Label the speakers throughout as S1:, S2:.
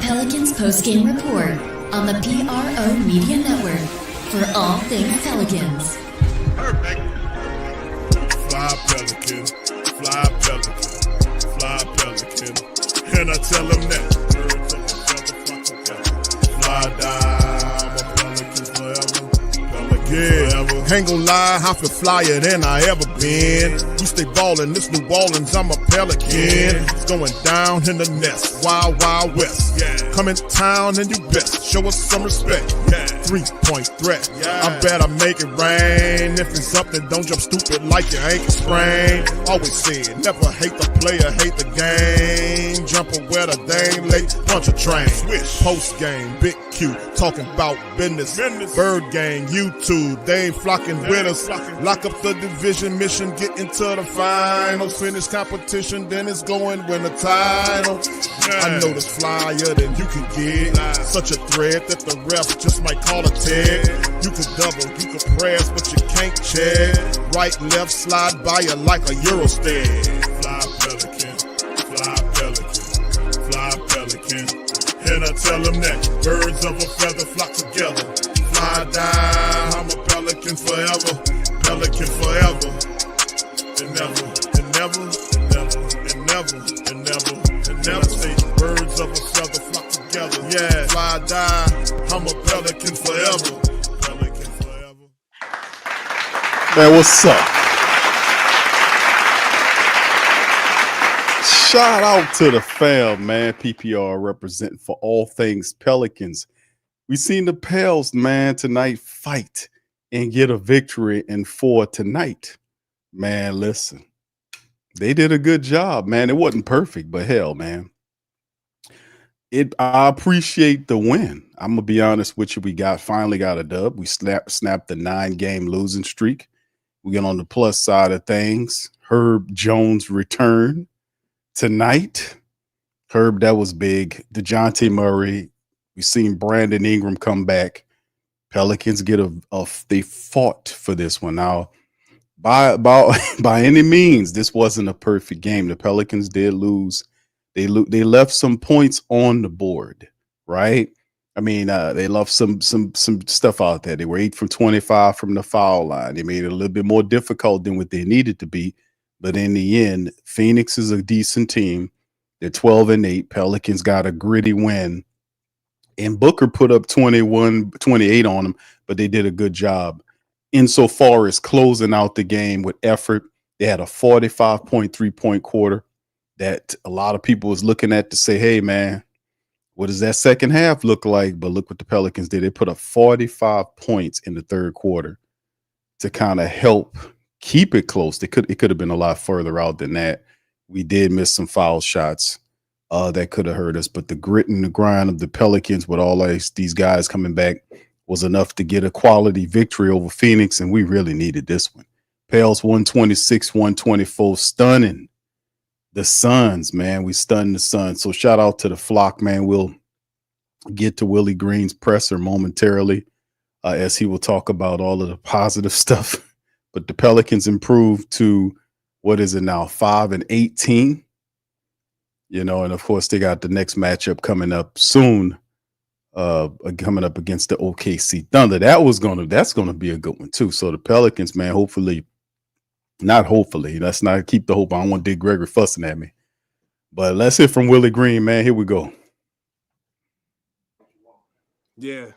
S1: Pelicans postgame report on the PRO Media Network for all things Pelicans.
S2: Perfect. Fly Pelican, fly Pelican, fly Pelican. And I tell them that birds of a feather flock together. Fly down, I'm a Pelican forever. Pelican forever. Ain't gon' lie, I feel flyer than I ever been. We stay ballin', this New Orleans, I'm a Pelican. It's going down in the nest, wild, wild west. Come in town and you best show us some respect. 3-point threat, I better make it rain. If it's something, don't jump stupid like your ankle sprain. Always said, never hate the player, hate the game. Jumper where the dame late, punch a train. Post game, Big Q, talking about business. Bird gang, YouTube, they ain't flocking with us. Lock up the division mission, get into the finals. Finish competition, then it's going win the title. I know this flyer than you can get. Such a threat that the ref just might call a tag. You could double, you could press, but you can't check. Right, left, slide by you like a Eurostep. Fly Pelican, fly Pelican, fly Pelican. And I tell them that birds of a feather flock together. Fly down, I'm a Pelican forever. Pelican forever. And never, and never, and never, and never, and never, and never say birds of a feather flock together. Yeah, fly down, I'm a Pelican forever. Pelican forever.
S3: Man, what's up? Shout out to the fam, man. PPR representing for all things Pelicans. We seen the Pels, man, tonight fight and get a victory in 4 tonight. Man, listen, they did a good job, man. It wasn't perfect, but hell, man. I appreciate the win. I'm gonna be honest with you. We finally got a dub. We snapped the 9-game losing streak. We get on the plus side of things. Herb Jones return tonight. Herb, that was big. Dejounte Murray. We seen Brandon Ingram come back. Pelicans get they fought for this one. Now, by any means, this wasn't a perfect game. The Pelicans did lose. They left some points on the board, right? I mean, they left some stuff out there. They were 8 from 25 from the foul line. They made it a little bit more difficult than what they needed to be. But in the end, Phoenix is a decent team. They're 12-8. Pelicans got a gritty win. And Booker put up 28 on them, but they did a good job insofar as closing out the game with effort. They had a 45.3 3-point quarter that a lot of people was looking at to say, hey, man, what does that second half look like? But look what the Pelicans did. They put up 45 points in the third quarter to kind of help keep it close. It could have been a lot further out than that. We did miss some foul shots that could have hurt us, but the grit and the grind of the Pelicans with all these guys coming back was enough to get a quality victory over Phoenix, and we really needed this one. Pels 126-124, stunning the Suns, man. We stunned the Suns. So shout out to the flock, man. We'll get to Willie Green's presser momentarily as he will talk about all of the positive stuff. But the Pelicans improved to, what is it now, 5-18? You know, and of course they got the next matchup coming up soon, coming up against the OKC Thunder. That's gonna be a good one too. So the Pelicans, man, let's not keep the hope. I don't want Dick Gregory fussing at me, but let's hear from Willie Green, man. Here we go.
S4: Yeah,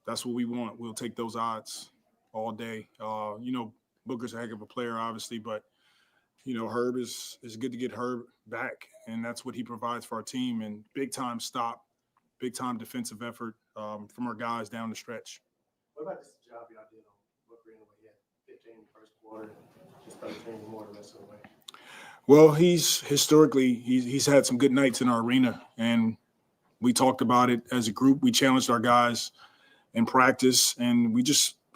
S4: that's what we want. We'll take those odds all day. Booker's a heck of a player, obviously, but Herb is good to get Herb back, and that's what he provides for our team. And big time stop, big time defensive effort from our guys down the stretch.
S5: What about this job y'all did on Booker anyway? He had 15 in the first quarter, just 13 more the rest of the way.
S4: Well, he's had some good nights in our arena, and we talked about it as a group. We challenged our guys in practice, and we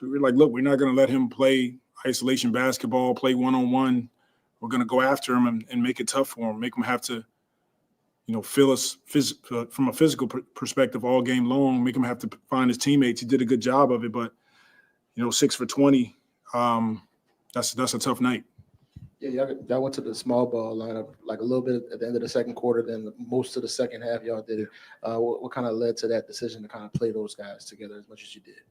S4: were like, look, we're not going to let him play isolation basketball, play one-on-one. We're going to go after him and make it tough for him, make him have to, feel us from a physical perspective all game long, make him have to find his teammates. He did a good job of it, but, 6 for 20, that's a tough night.
S6: Yeah, y'all went to the small ball lineup like a little bit at the end of the second quarter. Then most of the second half, y'all did it. What kind of led to that decision to kind of play those guys together as much as you did?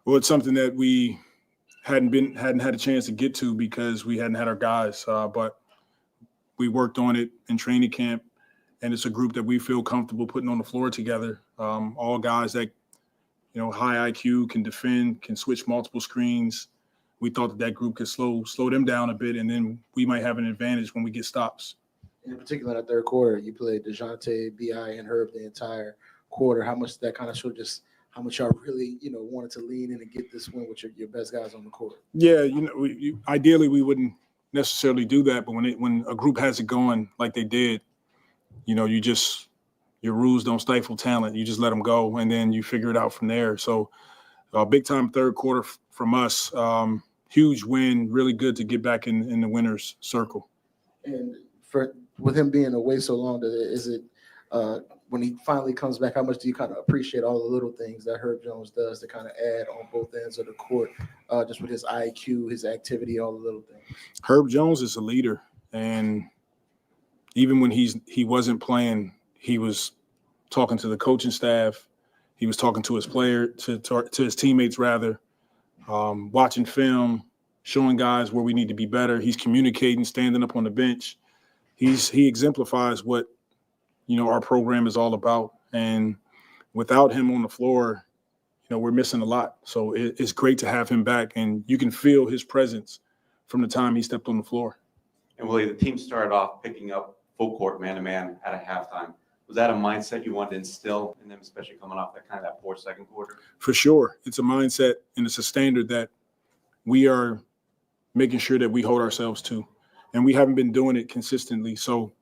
S4: Well, it's something that we hadn't had a chance to get to because we hadn't had our guys, but we worked on it in training camp, and it's a group that we feel comfortable putting on the floor together. All guys that, high IQ, can defend, can switch multiple screens. We thought that group could slow them down a bit, and then we might have an advantage when we get stops.
S6: In particular, in that third quarter, you played Dejounte, B.I., and Herb the entire quarter. How much did that kind of show just how much y'all really, wanted to lean in and get this win with your best guys on the court?
S4: Yeah, ideally we wouldn't necessarily do that, but when a group has it going like they did, your rules don't stifle talent. You just let them go, and then you figure it out from there. So, big time third quarter from us. Huge win, really good to get back in the winner's circle.
S6: And with him being away so long, is it when he finally comes back, how much do you kind of appreciate all the little things that Herb Jones does to kind of add on both ends of the court, just with his IQ, his activity, all the little things?
S4: Herb Jones is a leader, and even when he wasn't playing, he was talking to the coaching staff. He was talking to his player, to his teammates rather, watching film, showing guys where we need to be better. He's communicating, standing up on the bench. He exemplifies what our program is all about. And without him on the floor, we're missing a lot. So it's great to have him back, and you can feel his presence from the time he stepped on the floor.
S7: And Willie, the team started off picking up full court man-to-man at a halftime. Was that a mindset you wanted to instill in them, especially coming off that poor second quarter?
S4: For sure. It's a mindset, and it's a standard that we are making sure that we hold ourselves to. And we haven't been doing it consistently. So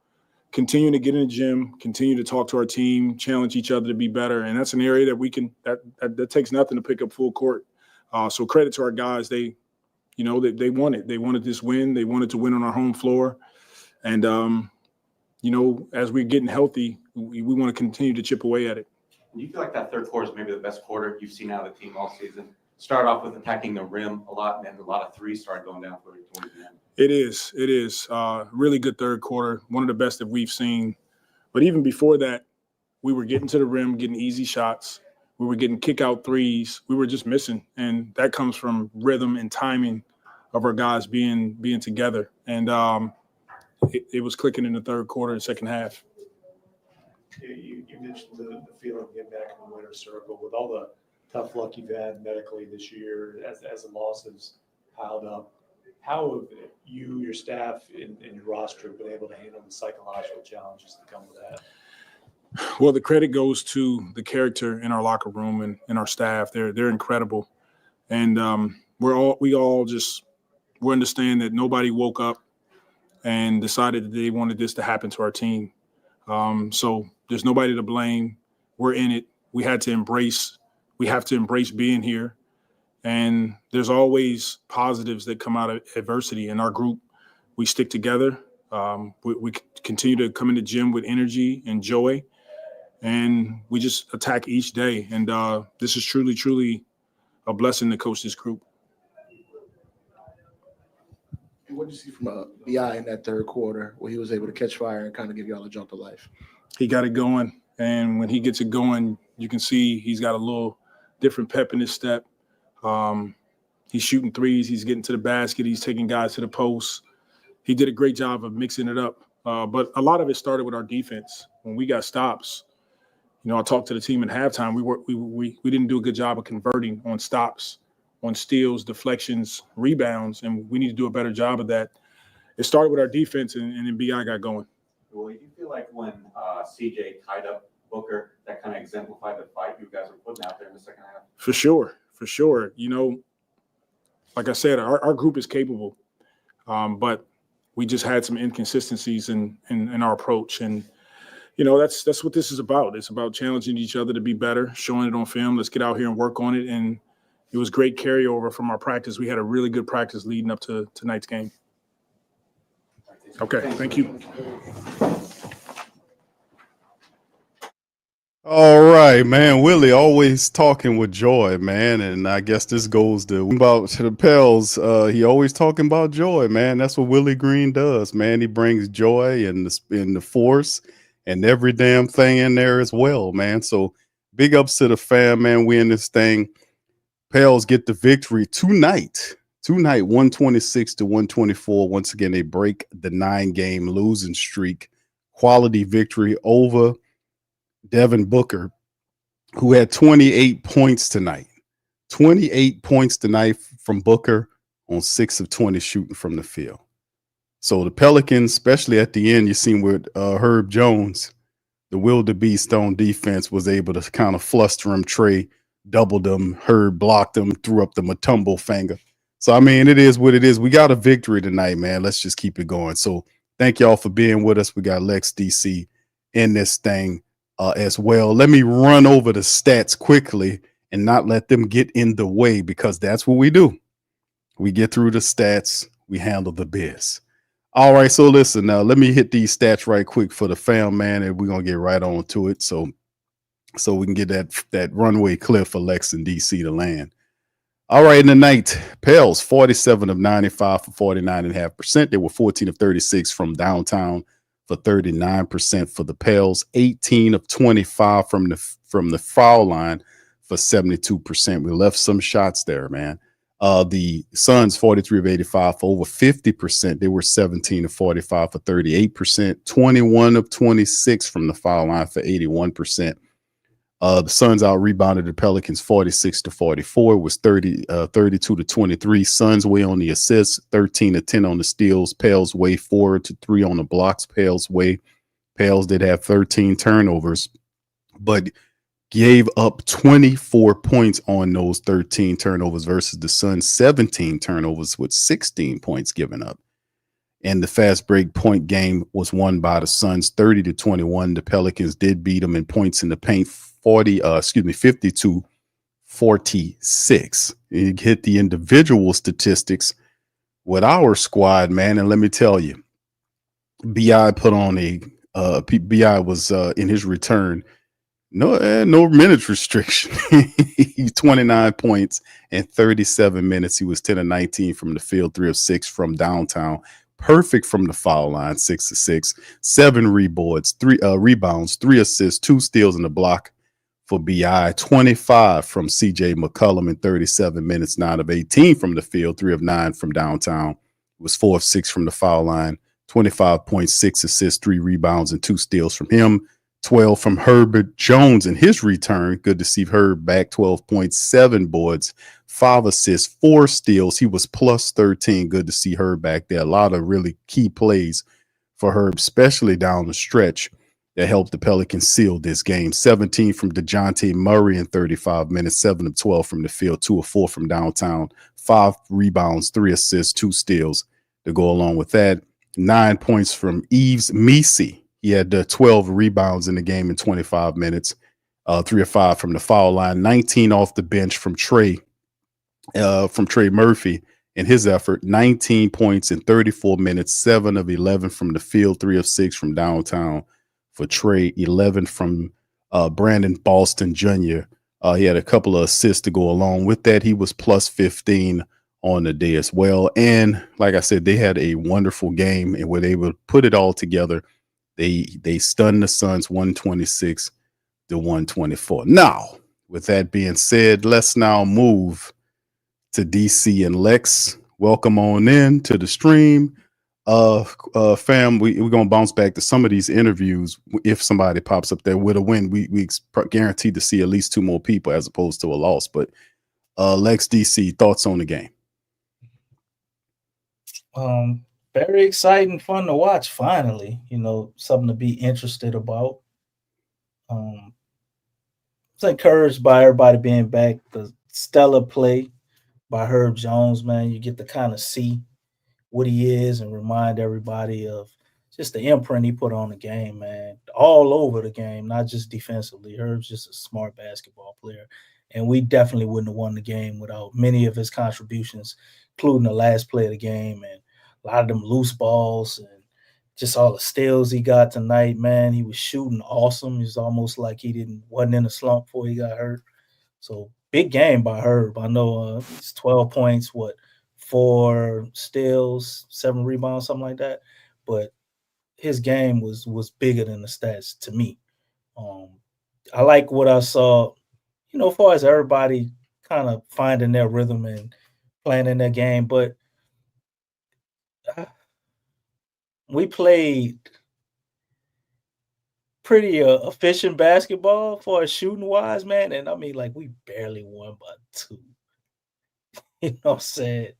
S4: continuing to get in the gym, continue to talk to our team, challenge each other to be better. And that's an area that we can that takes nothing to pick up full court. So credit to our guys. They wanted. They wanted this win. They wanted to win on our home floor. And as we're getting healthy, we want to continue to chip away at it.
S7: Do you feel like that third quarter is maybe the best quarter you've seen out of the team all season? Start off with attacking the rim a lot, and then a lot of threes started going down for you towards the end.
S4: It is. Really good third quarter, one of the best that we've seen. But even before that, we were getting to the rim, getting easy shots. We were getting kick-out threes. We were just missing, and that comes from rhythm and timing of our guys being together. And it was clicking in the third quarter and second half.
S5: You mentioned the feeling of getting back in the winner's circle with all the tough luck you've had medically this year as the losses piled up. How have you, your staff, and your roster been able to handle the psychological challenges that come with that?
S4: Well, the credit goes to the character in our locker room and our staff. They're incredible, and we all understand that nobody woke up and decided that they wanted this to happen to our team. So there's nobody to blame. We're in it. We have to embrace being here. And there's always positives that come out of adversity. In our group, we stick together. We continue to come in the gym with energy and joy. And we just attack each day. And this is truly, truly a blessing to coach this group.
S6: And what did you see from B.I. in that third quarter where he was able to catch fire and kind of give y'all a jump to life?
S4: He got it going. And when he gets it going, you can see he's got a little different pep in his step. He's shooting threes. He's getting to the basket. He's taking guys to the post. He did a great job of mixing it up. But a lot of it started with our defense. When we got stops, I talked to the team at halftime. We didn't do a good job of converting on stops, on steals, deflections, rebounds, and we need to do a better job of that. It started with our defense, and then B.I. got going.
S7: Well, do you feel like when CJ tied up Booker, that kind of exemplified the fight you guys were putting out there in the second half?
S4: For sure. Like I said, our group is capable, but we just had some inconsistencies in our approach. And, that's what this is about. It's about challenging each other to be better, showing it on film. Let's get out here and work on it. And it was great carryover from our practice. We had a really good practice leading up to tonight's game. Okay, thank you.
S3: All right, man. Willie always talking with joy, man. And I guess this goes to the Pels. He always talking about joy, man. That's what Willie Green does, man. He brings joy and the force and every damn thing in there as well, man. So big ups to the fam, man. We in this thing. Pels get the victory tonight. Tonight, 126 to 124. Once again, they break the 9-game losing streak. Quality victory over Devin Booker, who had 28 points tonight. 28 points tonight from Booker on 6 of 20 shooting from the field. So the Pelicans, especially at the end, you seen with Herb Jones, the wildebeest on defense, was able to kind of fluster him. Trey doubled him. Herb blocked him, threw up the Matumbo finger. So, I mean, it is what it is. We got a victory tonight, man. Let's just keep it going. So thank y'all for being with us. We got Lex DC in this thing as well. Let me run over the stats quickly and not let them get in the way, because that's what we do. We get through the stats. We handle the biz. All right, so listen, now let me hit these stats right quick for the fam, man, and we're going to get right on to it so we can get that runway clip for Lex and DC to land. All right, in the night, Pels, 47 of 95 for 49.5%. They were 14 of 36 from downtown for 39% for the Pels, 18 of 25 from the foul line for 72%. We left some shots there, man. The Suns, 43 of 85 for over 50%. They were 17 of 45 for 38%, 21 of 26 from the foul line for 81%. The Suns out rebounded the Pelicans 46 to 44. It was 32 to 23. Suns way on the assists, 13 to 10 on the steals. Pels way 4 to 3 on the blocks. Pels did have 13 turnovers, but gave up 24 points on those 13 turnovers versus the Suns 17 turnovers with 16 points given up. And the fast break point game was won by the Suns 30 to 21. The Pelicans did beat them in points in the paint 52-46. You hit the individual statistics with our squad, man. And let me tell you, BI put on BI was in his return. No minutes restriction. 29 points in 37 minutes. He was 10 of 19 from the field, 3 of 6 from downtown. Perfect from the foul line, 6 of 6, 7 rebounds, 3 assists, 2 steals in the block for BI. 25 from CJ McCollum in 37 minutes, 9 of 18 from the field, 3 of 9 from downtown. It was 4 of 6 from the foul line. 25.6 assists, 3 rebounds, and 2 steals from him. 12 from Herbert Jones in his return. Good to see Herb back. 12.7 boards, 5 assists, 4 steals. He was plus 13. Good to see Herb back there. A lot of really key plays for Herb, especially down the stretch, that helped the Pelicans seal this game. 17 from Dejounte Murray in 35 minutes, 7 of 12 from the field, 2 of 4 from downtown, 5 rebounds, 3 assists, 2 steals to go along with that. 9 points from Yves Missi. He had 12 rebounds in the game in 25 minutes, 3 of 5 from the foul line, 19 off the bench from Trey Murphy in his effort, 19 points in 34 minutes, 7 of 11 from the field, 3 of 6 from downtown for Trey, 11 from Brandon Boston Jr. He had a couple of assists to go along with that. He was plus 15 on the day as well. And like I said, they had a wonderful game and were able to put it all together. They stunned the Suns 126 to 124. Now, with that being said, let's now move to DC and Lex. Welcome on in to the stream. Fam, we're going to bounce back to some of these interviews. If somebody pops up there with a win, we guaranteed to see at least 2 more people as opposed to a loss. But Lex, DC, thoughts on the game?
S8: Very exciting, fun to watch. Finally, something to be interested about. It's encouraged by everybody being back. The stellar play by Herb Jones, man. You get to kind of see what he is and remind everybody of just the imprint he put on the game, man. All over the game, not just defensively. Herb's just a smart basketball player, and we definitely wouldn't have won the game without many of his contributions, including the last play of the game and a lot of them loose balls and just all the steals he got tonight, man. He was shooting awesome. It was almost like he wasn't in a slump before he got hurt. So big game by Herb. I know it's 12 points, 4 steals, 7 rebounds, something like that. But his game was bigger than the stats to me. I like what I saw, as far as everybody kind of finding their rhythm and playing in their game. But we played pretty efficient basketball for shooting wise, man. And I mean, like, we barely won by 2. You know what I'm saying?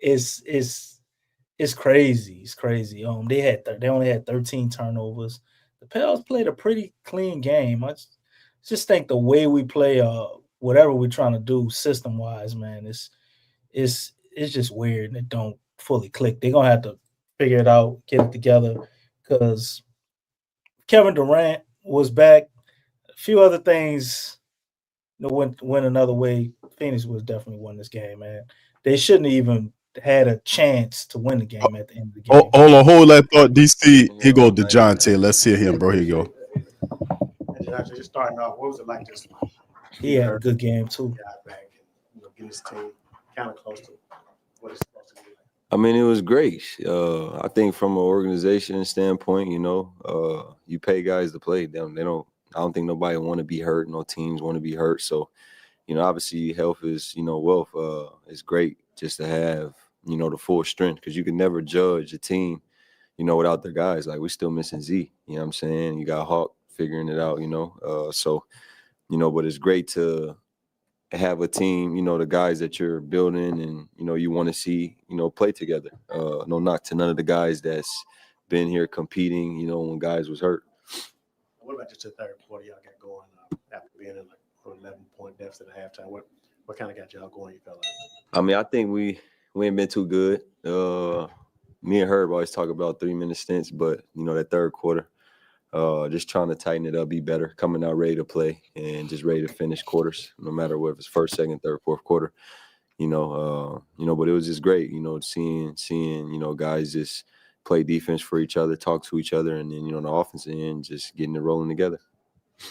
S8: It's crazy. It's crazy. They only had 13 turnovers. The Pels played a pretty clean game. I just think the way we play, whatever we're trying to do system wise, man, it's just weird and it don't fully click. They're gonna have to figure it out, get it together, because Kevin Durant was back. A few other things, went another way. Phoenix was definitely won this game, man. They shouldn't even had a chance to win the game at the end of the game.
S3: Hold that thought, DC. Here go Dejounte. Let's hear him, bro. Here you go.
S9: Actually, just starting off, what was it like just
S8: He had a good game too.
S9: back and get his team kind of close to what it's supposed to be like?
S10: I mean, it was great. I think from an organization standpoint, you pay guys to play. I don't think nobody want to be hurt. No teams want to be hurt. So, obviously health is, wealth. It's great just to have, the full strength, because you can never judge a team, without their guys. Like, we're still missing Z. You know what I'm saying? You got Hawk figuring it out, So, but it's great to have a team, the guys that you're building and, you want to see, play together. No knock to none of the guys that's been here competing, when guys was hurt.
S9: What about just the third quarter y'all got going after being in like 11-point deficit at halftime? What kind of got y'all going, you felt like?
S10: I mean, I think we ain't been too good. Me and Herb always talk about 3-minute stints, but, that third quarter, just trying to tighten it up, be better, coming out ready to play and just ready to finish quarters, no matter what, if it's first, second, third, fourth quarter, but it was just great, seeing, guys just play defense for each other, talk to each other, and then, on the offensive end, just getting it rolling together.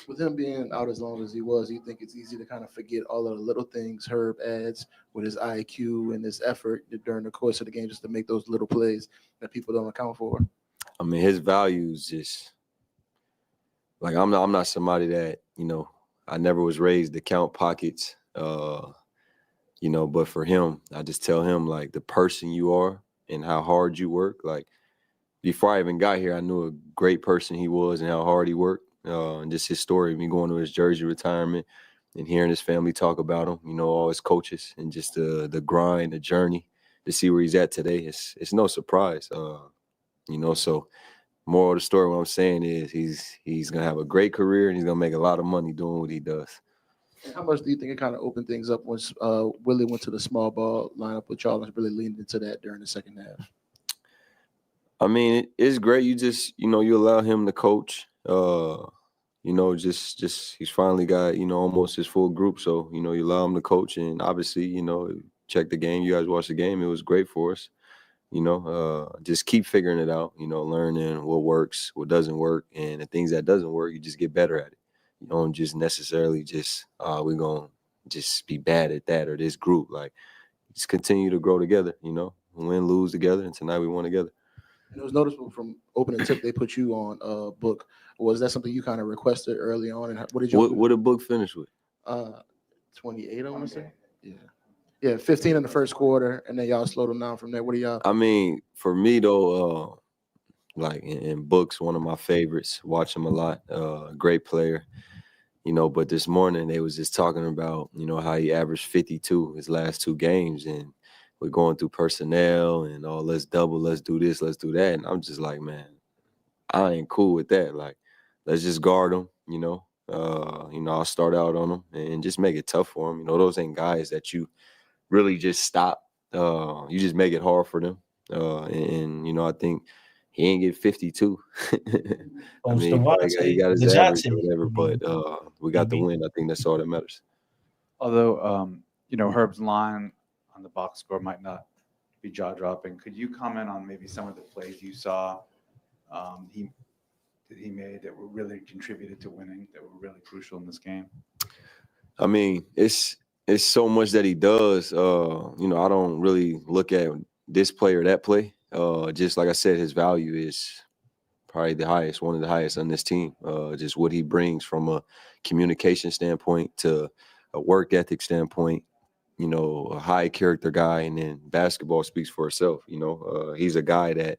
S6: With him being out as long as he was, you think it's easy to kind of forget all of the little things Herb adds with his IQ and his effort during the course of the game just to make those little plays that people don't account for?
S10: I mean, his values just like I'm not somebody that, I never was raised to count pockets, but for him, I just tell him, like, the person you are and how hard you work. Like, before I even got here, I knew a great person he was and how hard he worked. And just his story, me going to his Jersey retirement and hearing his family talk about him, all his coaches, and just the grind, the journey to see where he's at today. It's no surprise, so moral of the story, what I'm saying is he's going to have a great career and he's going to make a lot of money doing what he does.
S6: And how much do you think it kind of opened things up once Willie went to the small ball lineup with Charles and really leaned into that during the second half?
S10: I mean, it's great. You just, you allow him to coach. Just he's finally got, almost his full group. So, you allow him to coach. And obviously, check the game. You guys watch the game. It was great for us. Just keep figuring it out, learning what works, what doesn't work. And the things that doesn't work, you just get better at it. You don't just necessarily we're going to just be bad at that or this group. Like, just continue to grow together, win, lose together. And tonight we won together.
S6: And it was noticeable from opening tip they put you on Book. Was that something you kind of requested early on? And what did you?
S10: What did Book finish with?
S6: 28, I want to say. Yeah, 15 in the first quarter, and then y'all slowed them down from there. What do y'all?
S10: I mean, for me though, like in Book's one of my favorites. Watch him a lot. Great player, But this morning they was just talking about how he averaged 52 his last 2 games, and we're going through personnel and let's double, let's do this, let's do that. And I'm just like, man, I ain't cool with that. Like, let's just guard him, I'll start out on him and just make it tough for him. Those ain't guys that you really just stop. You just make it hard for them. I think he ain't get 52. I mean, he got his average or whatever, but we got the win. I think that's all that matters.
S11: Although, Herb's line on the box score might not be jaw-dropping. Could you comment on maybe some of the plays you saw he made that were really contributed to winning, that were really crucial in this game?
S10: I mean, it's so much that he does. I don't really look at this play or that play. Just like I said, his value is probably the highest, one of the highest on this team. Just what he brings from a communication standpoint to a work ethic standpoint, a high character guy, and then basketball speaks for itself. He's a guy that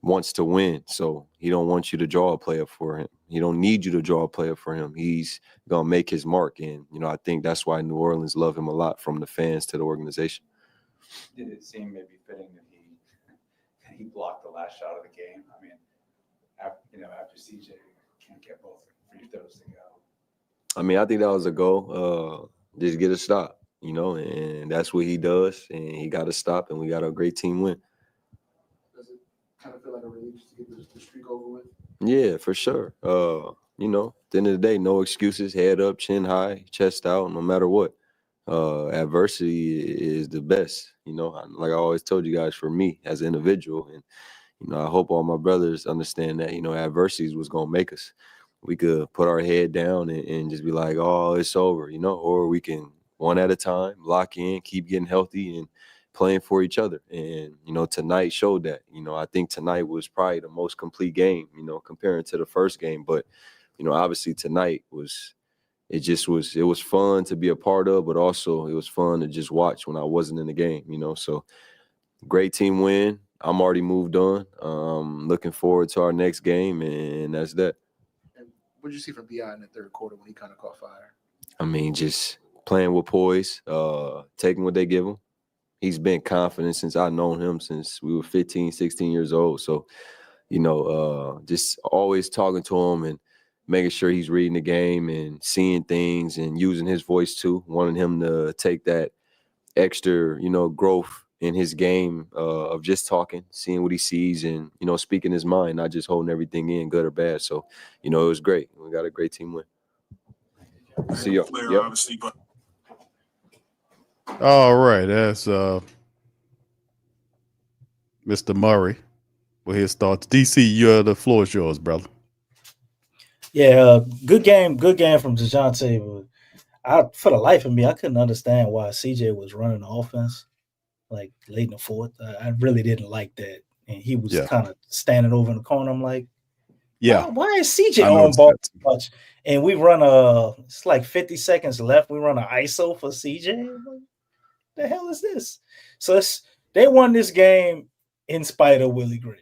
S10: wants to win, so he don't want you to draw a player for him. He don't need you to draw a player for him. He's gonna make his mark, and I think that's why New Orleans love him a lot, from the fans to the organization.
S11: Did it seem maybe fitting that he blocked the last shot of the game? I mean, after CJ can't get both free throws to go.
S10: I mean, I think that was a goal. Just get a stop, and that's what he does. And he got a stop, and we got a great team win.
S6: Does it kind of feel like a relief to get the streak over with?
S10: Yeah, for sure. At the end of the day, no excuses. Head up, chin high, chest out, no matter what. Adversity is the best. Like I always told you guys, for me as an individual, and I hope all my brothers understand that, adversity is what's going to make us. We could put our head down and just be like, oh, it's over, or we can one at a time, lock in, keep getting healthy and playing for each other. And, tonight showed that. I think tonight was probably the most complete game, comparing to the first game. But, obviously tonight it was fun to be a part of, but also it was fun to just watch when I wasn't in the game, So great team win. I'm already moved on. Looking forward to our next game, and that's that.
S6: And what did you see from B.I. in the third quarter when he kind of caught fire?
S10: I mean, just playing with poise, taking what they give him. He's been confident since I've known him since we were 15, 16 years old. So, just always talking to him and making sure he's reading the game and seeing things and using his voice too, wanting him to take that extra, growth in his game of just talking, seeing what he sees and, speaking his mind, not just holding everything in, good or bad. So, it was great. We got a great team win. See you.
S4: Player, obviously, but
S3: All right, that's Mr. Murray. Well, his thoughts. DC, the floor is yours, brother.
S8: Yeah, good game from Dejounte. But for the life of me, I couldn't understand why CJ was running the offense like late in the fourth. I really didn't like that, and he was kind of standing over in the corner. I'm like, why is CJ on ball so much? And we run it's like 50 seconds left. We run an ISO for CJ. Like, the hell is this? So they won this game in spite of Willie Green.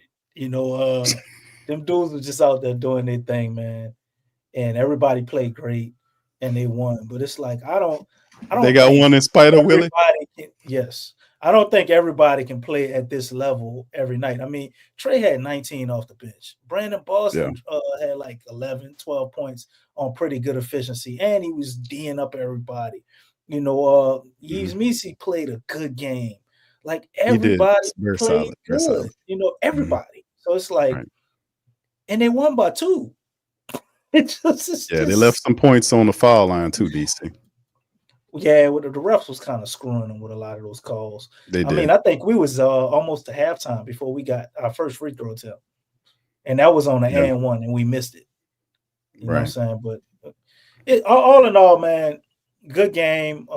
S8: Them dudes were just out there doing their thing, man. And everybody played great, and they won. But it's like I don't.
S3: They got one in spite of Willie.
S8: Yes, I don't think everybody can play at this level every night. I mean, Trey had 19 off the bench. Brandon Boston had like 11, 12 points on pretty good efficiency, and he was D'ing up everybody. Yves Misi played a good game. Like everybody played good. Everybody. So it's like, and they won by 2.
S3: They left some points on the foul line too, DC.
S8: Yeah, the refs was kind of screwing them with a lot of those calls.
S3: I
S8: mean, I think we was almost to halftime before we got our first free throw attempt, and that was on the and one, and we missed it. You know what I'm saying? But all in all, man, good game.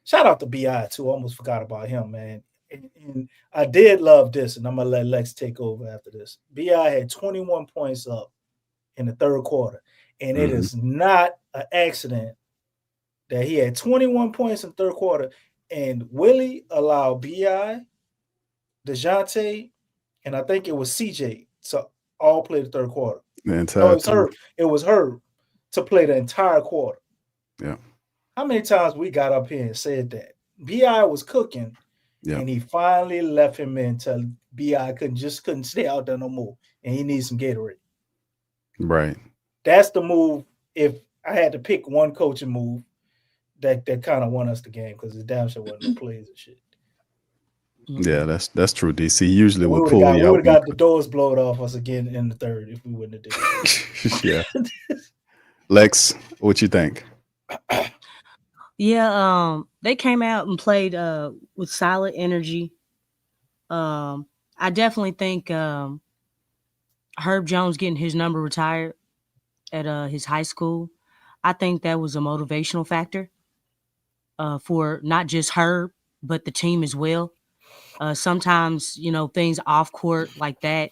S8: Shout out to BI too. Almost forgot about him, man. And I did love this, and I'm gonna let Lex take over after this. BI had 21 points up in the third quarter, and it is not an accident that he had 21 points in the third quarter, and Willie allowed BI, Dejounte, and I think it was CJ to all play the third quarter. It was Herb to play the entire quarter.
S3: Yeah.
S8: How many times we got up here and said that? BI was cooking, and he finally left him in until BI couldn't stay out there no more, and he needs some Gatorade.
S3: Right.
S8: That's the move. If I had to pick one coaching move that kind of won us the game, because the damn sure wasn't no plays and shit.
S3: Yeah, that's true, DC. Usually we would
S8: have got the doors blown off us again in the third if we wouldn't have did it.
S3: Yeah. Lex, what you think?
S12: Yeah, they came out and played with solid energy. I definitely think Herb Jones getting his number retired at his high school, I think that was a motivational factor for not just Herb, but the team as well. Sometimes, things off court like that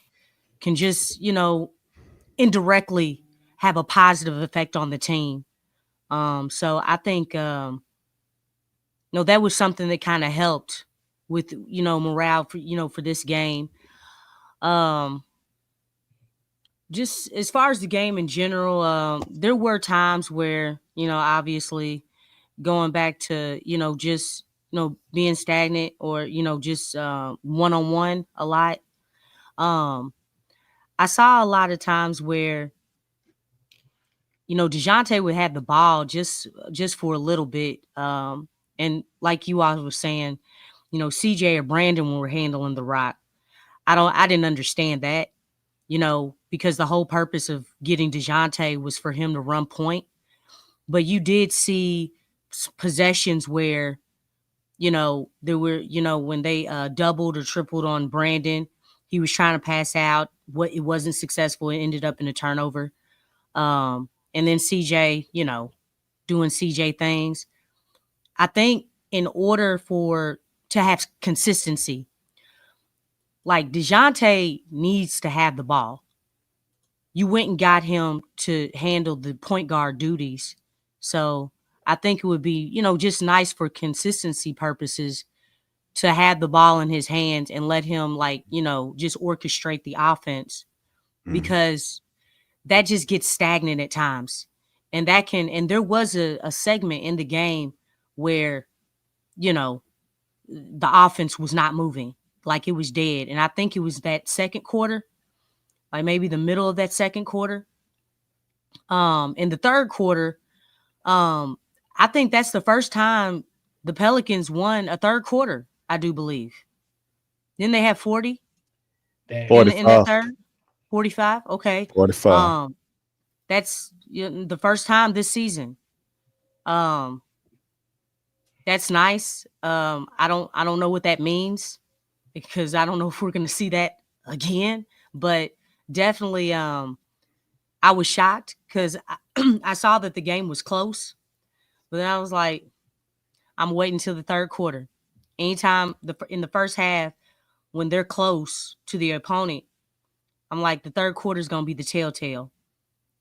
S12: can just, indirectly have a positive effect on the team. So I think, that was something that kind of helped with, morale for this game. Just as far as the game in general, there were times where, obviously going back to, just, being stagnant or, just one-on-one a lot. I saw a lot of times where, Dejounte would have the ball just for a little bit. And like you all were saying, CJ or Brandon were handling the rock. I didn't understand that, because the whole purpose of getting Dejounte was for him to run point. But you did see possessions where, there were, when they doubled or tripled on Brandon, he was trying to pass out. It wasn't successful. It ended up in a turnover. And then CJ, doing CJ things. I think in order to have consistency, like Dejounte needs to have the ball. You went and got him to handle the point guard duties. So I think it would be, just nice for consistency purposes to have the ball in his hands and let him just orchestrate the offense, because that just gets stagnant at times. And there was a segment in the game where, the offense was not moving, like it was dead. And I think it was that second quarter, like maybe the middle of that second quarter. In the third quarter, I think that's the first time the Pelicans won a third quarter, I do believe. Didn't they have 40 in that third? 45? Okay.
S3: 45.
S12: That's the first time this season. That's nice. I don't know what that means, because I don't know if we're going to see that again, but definitely I was shocked because I saw that the game was close, but then I was like, I'm waiting until the third quarter. Anytime in the first half, when they're close to the opponent, I'm like, the third quarter is going to be the telltale.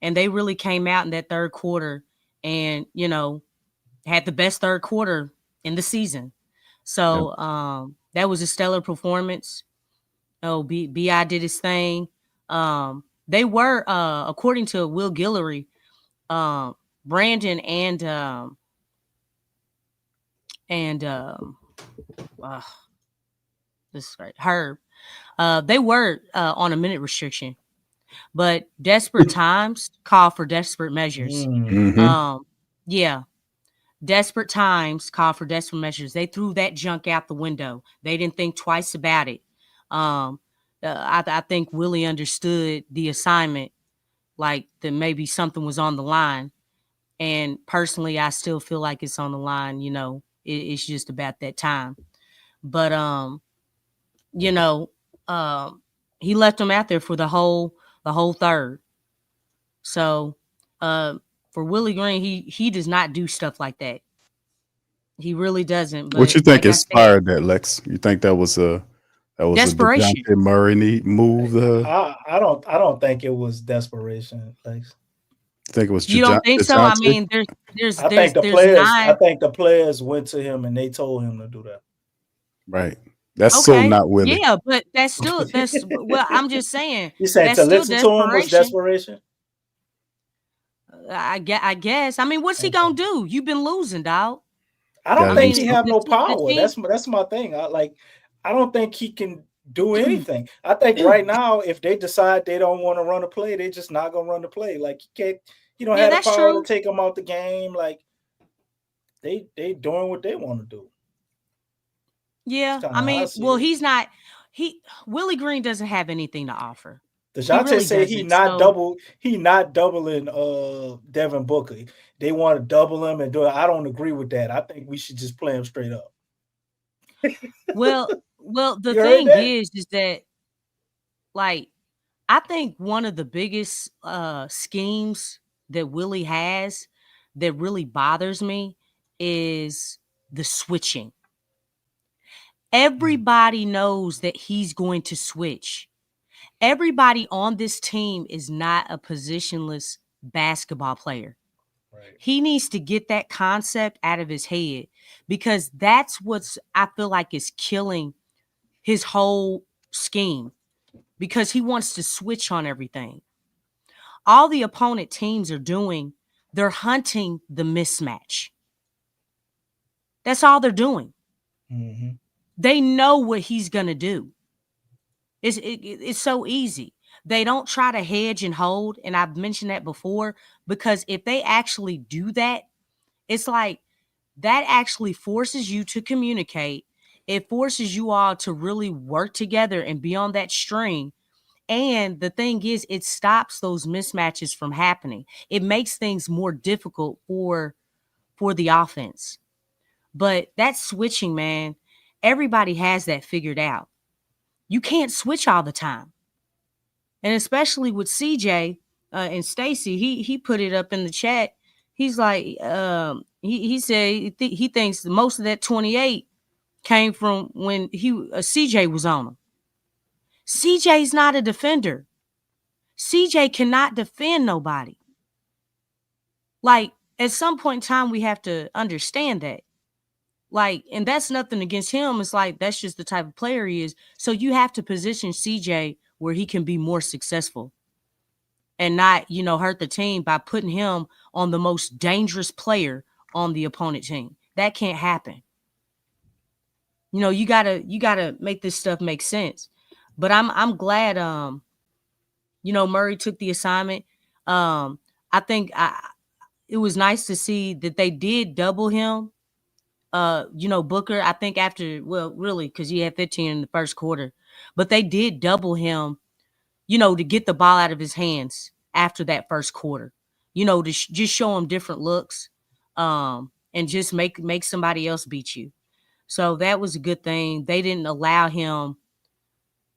S12: And they really came out in that third quarter and, had the best third quarter in the season. So that was a stellar performance. Oh, B.I. did his thing. They were, according to Will Guillory, Brandon this is right, Herb. They were on a minute restriction, but desperate times call for desperate measures. Yeah. Desperate times call for desperate measures. They threw that junk out the window. They didn't think twice about it. I think Willie understood the assignment, like that maybe something was on the line. And personally, I still feel like it's on the line. It's just about that time. But he left them out there for the whole third. So for Willie Green, he does not do stuff like that. He really doesn't. But
S3: what you think
S12: like
S3: inspired that, Lex? You think that was a
S12: desperation.
S3: A Dejounte Murray move?
S8: I don't think it was desperation, Lex.
S3: I think it was.
S12: You don't think so? I mean, there's
S8: I think the players went to him and they told him to do that.
S3: Right. That's so not Willie.
S12: Yeah, but that's well, I'm just saying.
S8: You saying to listen to him was desperation?
S12: I guess. I mean, what's he gonna do? You've been losing, dog.
S8: I don't think he have no power. That's my thing. I don't think he can do anything. I think right now, if they decide they don't want to run a play, they're just not gonna run the play. Like he don't have the power to take them out the game. Like they doing what they want to do.
S12: Yeah, I mean, well, Willie Green doesn't have anything to offer.
S8: Dejounte said he not doubling Devin Booker. They want to double him and do it. I don't agree with that. I think we should just play him straight up.
S12: Well, the thing is that like I think one of the biggest schemes that Willie has that really bothers me is the switching. Everybody knows that he's going to switch. Everybody on this team is not a positionless basketball player.
S8: Right.
S12: He needs to get that concept out of his head because that's what's I feel like is killing his whole scheme because he wants to switch on everything. All the opponent teams are doing, they're hunting the mismatch. That's all they're doing.
S8: Mm-hmm.
S12: They know what he's going to do. It's so easy. They don't try to hedge and hold, and I've mentioned that before, because if they actually do that, it's like that actually forces you to communicate. It forces you all to really work together and be on that string. And the thing is, it stops those mismatches from happening. It makes things more difficult for the offense. But that switching, man, everybody has that figured out. You can't switch all the time. And especially with CJ and Stacy, he put it up in the chat. He's like, he said he thinks most of that 28 came from when CJ was on him. CJ's not a defender. CJ cannot defend nobody. Like, at some point in time, we have to understand that. Like, and that's nothing against him. It's like, that's just the type of player he is. So you have to position CJ where he can be more successful and not, hurt the team by putting him on the most dangerous player on the opponent team. That can't happen. You gotta make this stuff make sense. But I'm glad Murray took the assignment. I think it was nice to see that they did double him. Booker, I think really, because he had 15 in the first quarter, but they did double him, to get the ball out of his hands after that first quarter, to just show him different looks, and just make somebody else beat you. So that was a good thing. They didn't allow him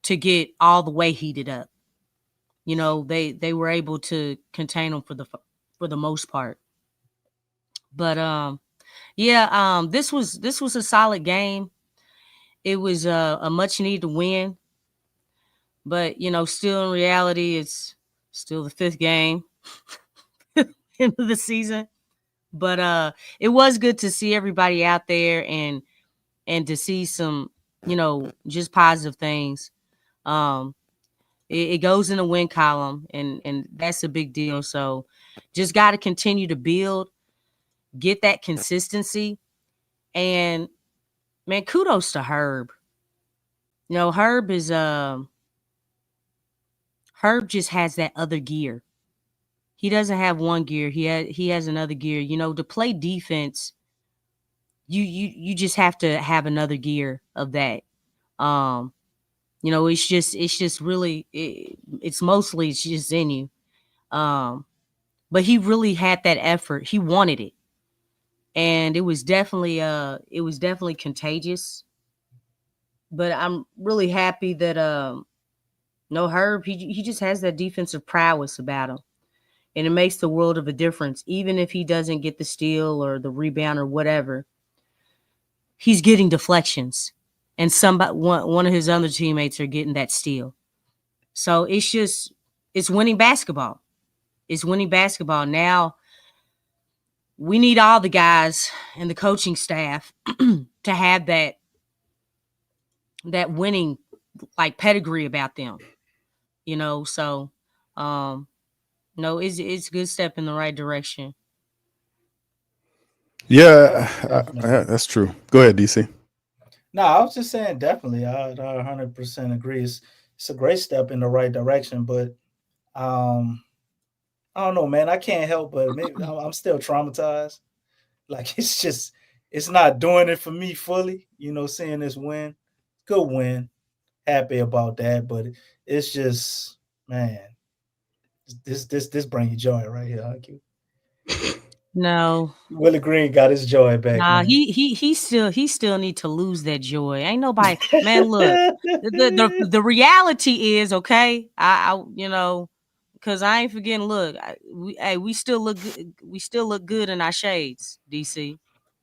S12: to get all the way heated up. They were able to contain him for the most part. But this was a solid game. It was a much needed win. But still in reality, it's still the 5th game into the season. But it was good to see everybody out there and to see some, just positive things. It goes in the win column, and that's a big deal. So just got to continue to build, get that consistency. And, man, kudos to Herb. Herb is Herb just has that other gear. He doesn't have one gear. He has another gear. To play defense, you just have to have another gear of that. It's just really it's mostly just in you. But he really had that effort. He wanted it. And it was definitely contagious. But I'm really happy that Herb, he just has that defensive prowess about him. And it makes the world of a difference. Even if he doesn't get the steal or the rebound or whatever, he's getting deflections. And one of his other teammates are getting that steal. So it's winning basketball. It's winning basketball. Now, we need all the guys and the coaching staff to have that winning, like, pedigree about them. So it's a good step in the right direction.
S3: Yeah, that's true. Go ahead, DC.
S8: No, I was just saying, definitely. I 100% agree. It's a great step in the right direction, but I don't know, man. I can't help but maybe I'm still traumatized. Like, it's not doing it for me fully, seeing this win. Good win. Happy about that, but it's just, man, this bring you joy right here,
S12: No.
S8: Willie Green got his joy back,
S12: Nah,
S8: man.
S12: he still need to lose that joy. Ain't nobody, man. Look, the reality is, okay. I because I ain't forgetting. Look, we still look good. We still look good in our shades, DC.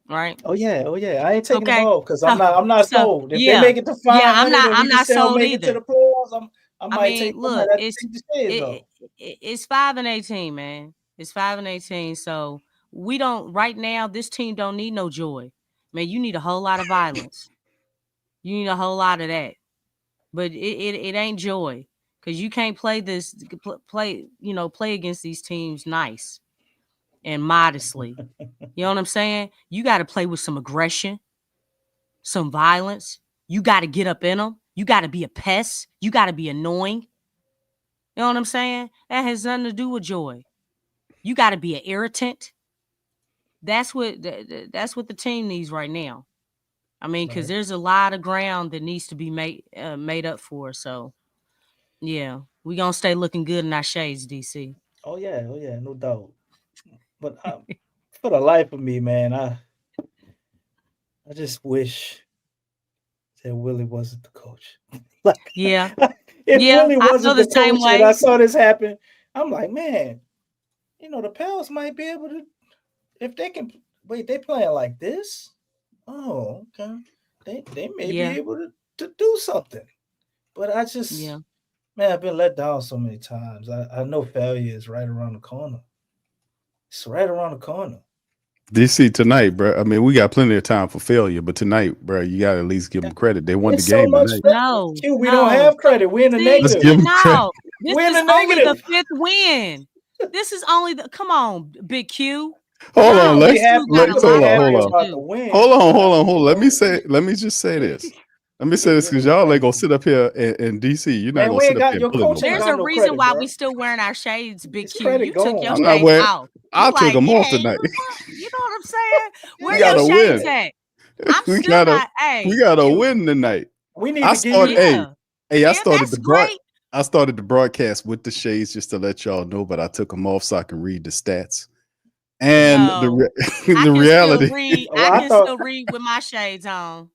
S12: Right?
S8: Oh yeah. I ain't taking them
S12: Okay.
S8: off because I'm not
S12: So
S8: sold. If they
S12: yeah,
S8: make it to 500 and
S12: I'm
S8: we can
S12: not
S8: still
S12: sold
S8: make it to
S12: either.
S8: the playoffs, I
S12: I
S8: might
S12: mean,
S8: take
S12: look,
S8: take
S12: it's
S8: the shades off.
S12: it's 5-18, man. It's 5-18. So we don't right now. This team don't need no joy, man. You need a whole lot of violence. You need a whole lot of that, but it ain't joy because you can't play play against these teams nice and modestly. You know what I'm saying? You got to play with some aggression, some violence. You got to get up in them. You got to be a pest. You got to be annoying. You know what I'm saying? That has nothing to do with joy. You got to be an irritant. That's what the team needs right now. I mean, because there's a lot of ground that needs to be made up for. So, yeah, we gonna stay looking good in our shades, DC.
S8: Oh yeah, no doubt. But for the life of me, man, I just wish that Willie wasn't the coach. Like,
S12: Yeah,
S8: if
S12: yeah,
S8: Willie
S12: I feel
S8: wasn't
S12: the
S8: the
S12: same
S8: coach and
S12: way.
S8: I saw this happen, I'm like, man, the Pels might be able to, if they can. Wait, they playing like this? Oh, okay. They may be able to do something. But I just, man, I've been let down so many times. I know failure is right around the corner. It's right around the corner.
S3: DC tonight, bro. I mean, we got plenty of time for failure, but tonight, bro, you got to at least give them credit. They won the game tonight.
S12: No,
S8: we don't have credit. We're in the negative.
S3: Let's give them credit.
S12: This
S8: We're in
S12: is
S8: the
S12: only the
S8: negative.
S12: 5th win. This is only the. Come on, Big Q.
S3: Hold on, Lex. Hold on. Let me just say this. Because y'all ain't gonna sit up here and DC. You're not gonna sit up here and pull it.
S12: There's a reason why we still wearing our shades, Big Q. You took your
S3: I'm not
S12: shades
S3: wearing.
S12: off.
S3: I took them off
S12: You
S3: tonight.
S12: know what I'm saying? Where
S3: We
S12: your
S3: gotta
S12: shades
S3: win.
S12: at? I'm
S3: we
S12: still
S3: gotta,
S12: not. Hey,
S3: we gotta win tonight.
S8: We need
S3: I
S8: to
S3: started.
S8: give
S3: I started
S12: that's
S3: the
S12: great.
S3: I started the broadcast with the shades just to let y'all know, but I took them off so I can read the stats. And the reality.
S12: I can still read with my shades on.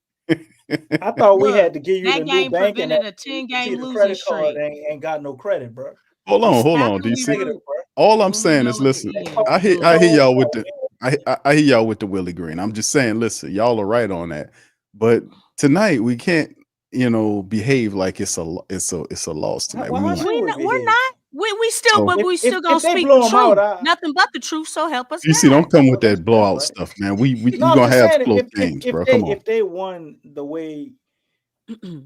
S8: I thought we had to give you
S12: that
S8: the new
S12: game
S8: banking
S12: prevented a
S8: app.
S12: 10-game losing
S8: credit
S12: streak.
S8: card ain't got no credit, bro.
S3: Hold on,
S12: Stop
S3: DC.
S12: negative,
S3: All I'm saying is, listen, I hear y'all with the I hear y'all with the Willie Green. I'm just saying, listen, y'all are right on that. But tonight we can't, behave like it's a loss tonight.
S12: We're not. We still, but we still gonna speak
S8: blow
S12: the
S8: them
S12: truth.
S8: out,
S12: Nothing but the truth. So help us.
S3: DC, don't come with that blowout stuff, man. We gonna have close games, bro. Come on.
S8: If they won the way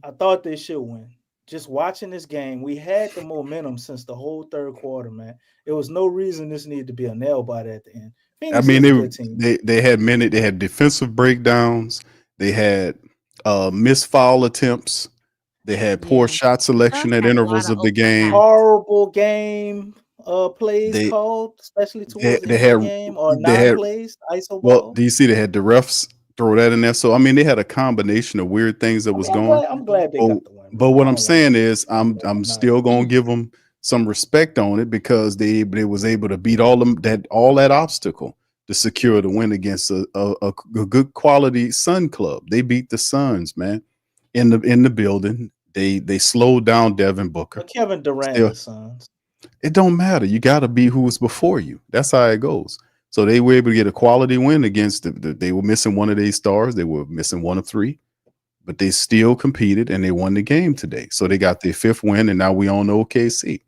S8: I thought they should win, just watching this game, we had the momentum since the whole third quarter, man. There was no reason this needed to be a nail biter at the end.
S3: I mean, they had defensive breakdowns. They had missed foul attempts. They had poor shot selection at intervals of the game.
S8: Horrible game plays called, especially towards the end of the game, or non-plays, ISO ball.
S3: Well, do you see they had the refs throw that in there? So I mean, they had a combination of weird things that was going.
S8: I'm glad they got the win.
S3: But what I'm saying is, I'm still gonna give them some respect on it because they was able to beat all that obstacle to secure the win against a good quality Sun club. They beat the Suns, man, in the building. They slowed down Devin Booker.
S8: But Kevin Durant and the Suns.
S3: It don't matter. You got to be who was before you. That's how it goes. So they were able to get a quality win against they were missing one of their stars. They were missing one of three, but they still competed and they won the game today. So they got their 5th win, and now we on OKC.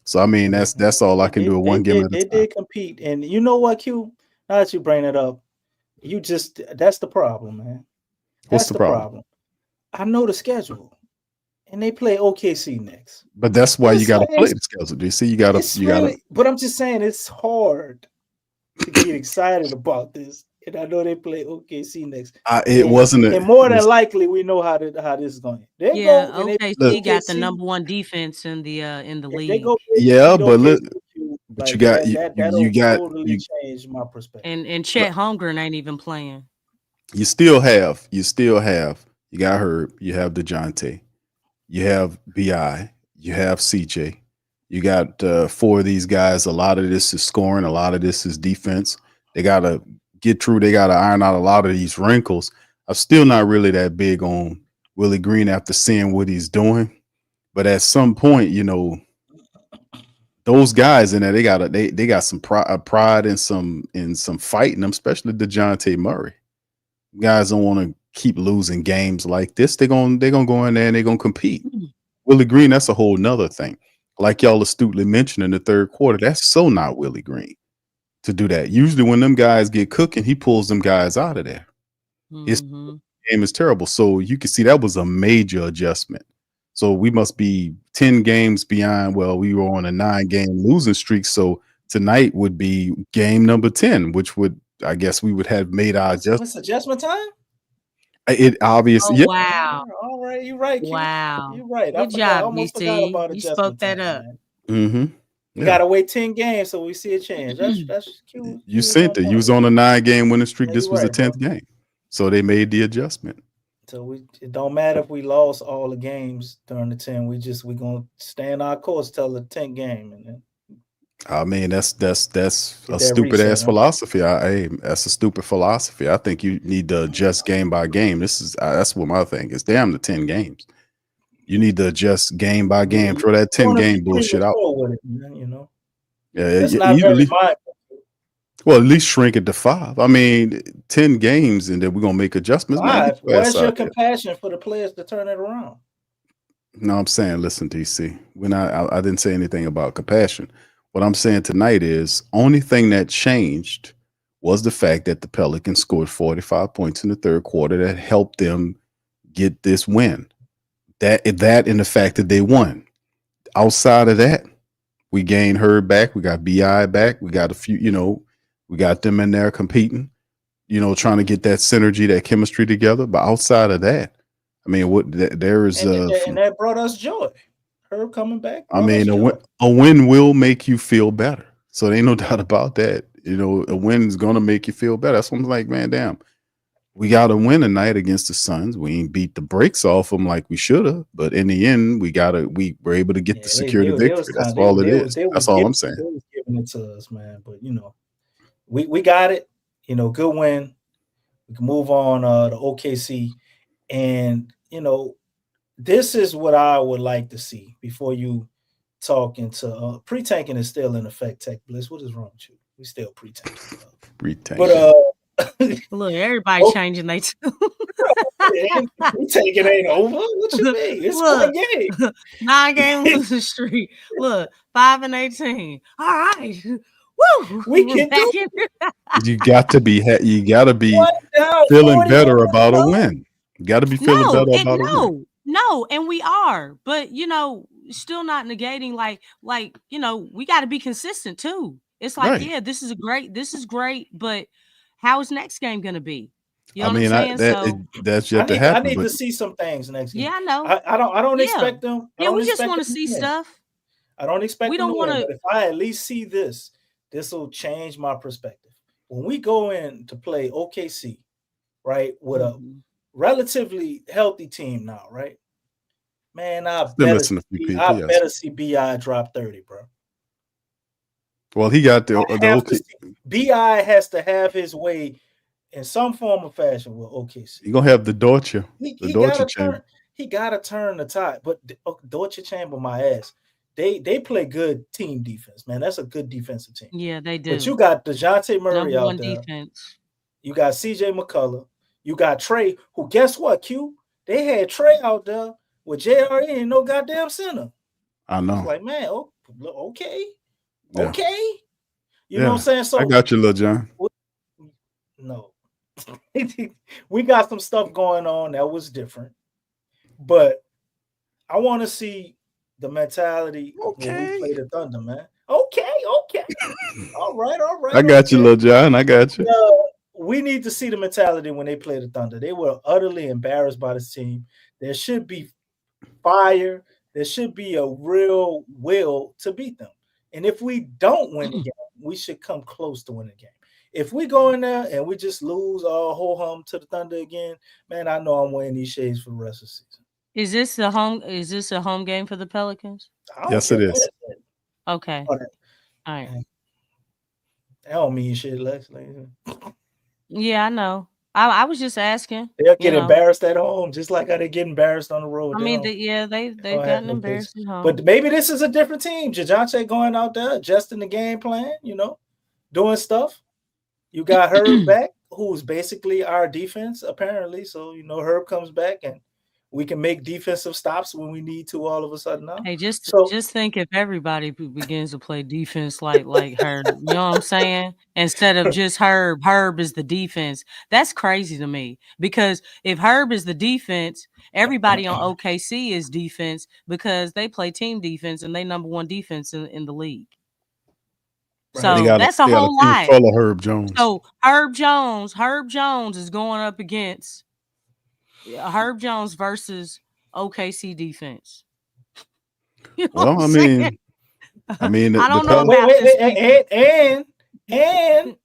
S3: So I mean, that's all I can do. One game at a time.
S8: They did compete, and you know what, Q? Now that you bring it up, that's the problem, man.
S3: What's the problem?
S8: I know the schedule. And they play OKC next.
S3: But that's why you got to play the schedule. You see, you got to.
S8: But I'm just saying, it's hard to get excited about this. And I know they play OKC next.
S3: And
S8: more than likely, we know how this is going.
S12: OKC got the number 1 defense in the league.
S3: But you got
S8: totally change my perspective.
S12: And Chet Holmgren ain't even playing.
S3: You still have. You got Herb. You have Dejounte. You have BI, you have CJ, you got 4 of these guys. A lot of this is scoring, a lot of this is defense. They gotta get through. They gotta iron out a lot of these wrinkles. I'm still not really that big on Willie Green after seeing what he's doing, but at some point, those guys in there, they got some pride and some fight in them, especially Dejounte Murray. Guys don't want to keep losing games like this. They're gonna go in there and they're gonna compete. Willie Green, that's a whole nother thing. Like y'all astutely mentioned in the third quarter, that's so not Willie Green to do that. Usually when them guys get cooking, he pulls them guys out of there. His game is terrible. So you can see that was a major adjustment. So we must be 10 games beyond. Well, we were on a 9-game losing streak. So tonight would be game number 10, which would, I guess we would have made our adjustment.
S8: What's adjustment time?
S3: It obviously.
S12: Oh, wow.
S8: All right, you're right.
S12: Wow.
S8: You're right.
S12: Good job,
S8: I almost
S12: DC.
S8: forgot about
S12: You
S8: adjustment
S12: spoke that
S8: time,
S12: up.
S8: man. We gotta wait 10 games so we see a change. That's cute.
S3: You sent it. You was on a 9-game winning streak.
S8: Yeah,
S3: This
S8: you're
S3: was the
S8: right,
S3: 10th game. So they made the adjustment.
S8: So it don't matter if we lost all the games during the 10. We gonna stand our course till the 10th game, and then
S3: I mean, that's a
S8: that
S3: stupid
S8: reset,
S3: ass
S8: huh?
S3: philosophy. That's a stupid philosophy. I think you need to adjust game by game. That's what my thing is. Damn the 10 games. You need to adjust game by game. Throw that 10-game bullshit out.
S8: With it, man,
S3: Yeah,
S8: it's not very mindful.
S3: well, at least shrink it to 5. I mean, 10 games, and then we're gonna make adjustments. Man,
S8: 5. Where's your compassion for the players to turn it around?
S3: No, I'm saying, listen, DC. I didn't say anything about compassion. What I'm saying tonight is only thing that changed was the fact that the Pelicans scored 45 points in the third quarter that helped them get this win. That and the fact that they won. Outside of that, we gained Herb back. We got BI back. We got a few, we got them in there competing, trying to get that synergy, that chemistry together. But outside of that, I mean, there is
S8: and that brought us joy. Herb coming back.
S3: I mean, a win will make you feel better. So there ain't no doubt about that. A win is gonna make you feel better. That's what I'm like, man, damn. We got to win tonight against the Suns. We ain't beat the brakes off them like we should have, but in the end, we were able to get the security victory. That's all it is. That's all I'm saying.
S8: They was giving it to us, man. But we got it. Good win. We can move on to OKC, and this is what I would like to see before you talk into pre-tanking is still in effect. Tech Bliss, what is wrong with you? We still pre-tanking.
S3: Pre-tanking.
S8: But
S12: look, everybody changing they too.
S8: Pre-tanking ain't over. What you mean? It's one game.
S12: 9-game losing streak. Look, 5-18. All right. Woo!
S8: We can do it.
S3: You got to be feeling better about a win. You got to be feeling better about a win.
S12: No, and we are, but still not negating like we got to be consistent too. It's like, yeah, this is great, but how is next game gonna be? You know what I'm saying?
S3: That's yet to happen.
S8: I need to see some things next game.
S12: Yeah, I know.
S8: I don't expect them.
S12: We just want to see stuff.
S8: I don't expect
S12: we don't
S8: want to. If I at least see this will change my perspective. When we go in to play OKC, right, with a relatively healthy team now, right? Man, I better see BI drop 30, bro.
S3: Well, he got the OKC.
S8: BI has to have his way in some form or fashion with OKC.
S3: You're gonna have the Deutsche.
S8: He gotta turn the tide. But Deutsche Chamber, my ass. They play good team defense, man. That's a good defensive team.
S12: Yeah, they do.
S8: But you got Dejounte Murray
S12: #1
S8: out there.
S12: defense.
S8: You got CJ McCollum. You got Trey, who guess what, Q? They had Trey out there with JRE and no goddamn center.
S3: I know.
S8: It's like, man, okay.
S3: Yeah.
S8: Okay. You know what I'm saying? So
S3: I got you, Lil John.
S8: No. We got some stuff going on that was different. But I want to see the mentality when we play the Thunder, man. Okay. All right.
S3: I got you, Lil John. I got you.
S8: We need to see the mentality when they play the Thunder. They were utterly embarrassed by this team. There should be fire. There should be a real will to beat them. And if we don't win the game, we should come close to winning the game. If we go in there and we just lose our whole hum to the Thunder again, man, I know I'm wearing these shades for the rest of the season.
S12: Is this a home game for the Pelicans?
S3: Yes, it is.
S12: Okay. All right.
S8: That don't mean shit, Lex.
S12: Yeah, I know. I was just asking.
S8: They'll get
S12: You know,
S8: embarrassed at home, just like how they get embarrassed on the road.
S12: I
S8: They
S12: mean,
S8: don't,
S12: they've
S8: they don't have
S12: gotten
S8: no face.
S12: embarrassed at home.
S8: But maybe this is a different team. Dejounte going out there, adjusting the game plan, doing stuff. You got Herb back, who's basically our defense, apparently. So, Herb comes back and we can make defensive stops when we need to all of a sudden now.
S12: Hey, just
S8: So
S12: think if everybody begins to play defense like Herb, you know what I'm saying? Instead of just Herb is the defense. That's crazy to me, because if Herb is the defense, everybody on OKC is defense because they play team defense and they number one defense in the league. So that's a whole lot.
S3: Full of Herb Jones.
S12: So Herb Jones is going up against Herb Jones versus OKC defense. You know
S3: well, I mean,
S12: I don't know
S8: wait,
S12: about this.
S8: And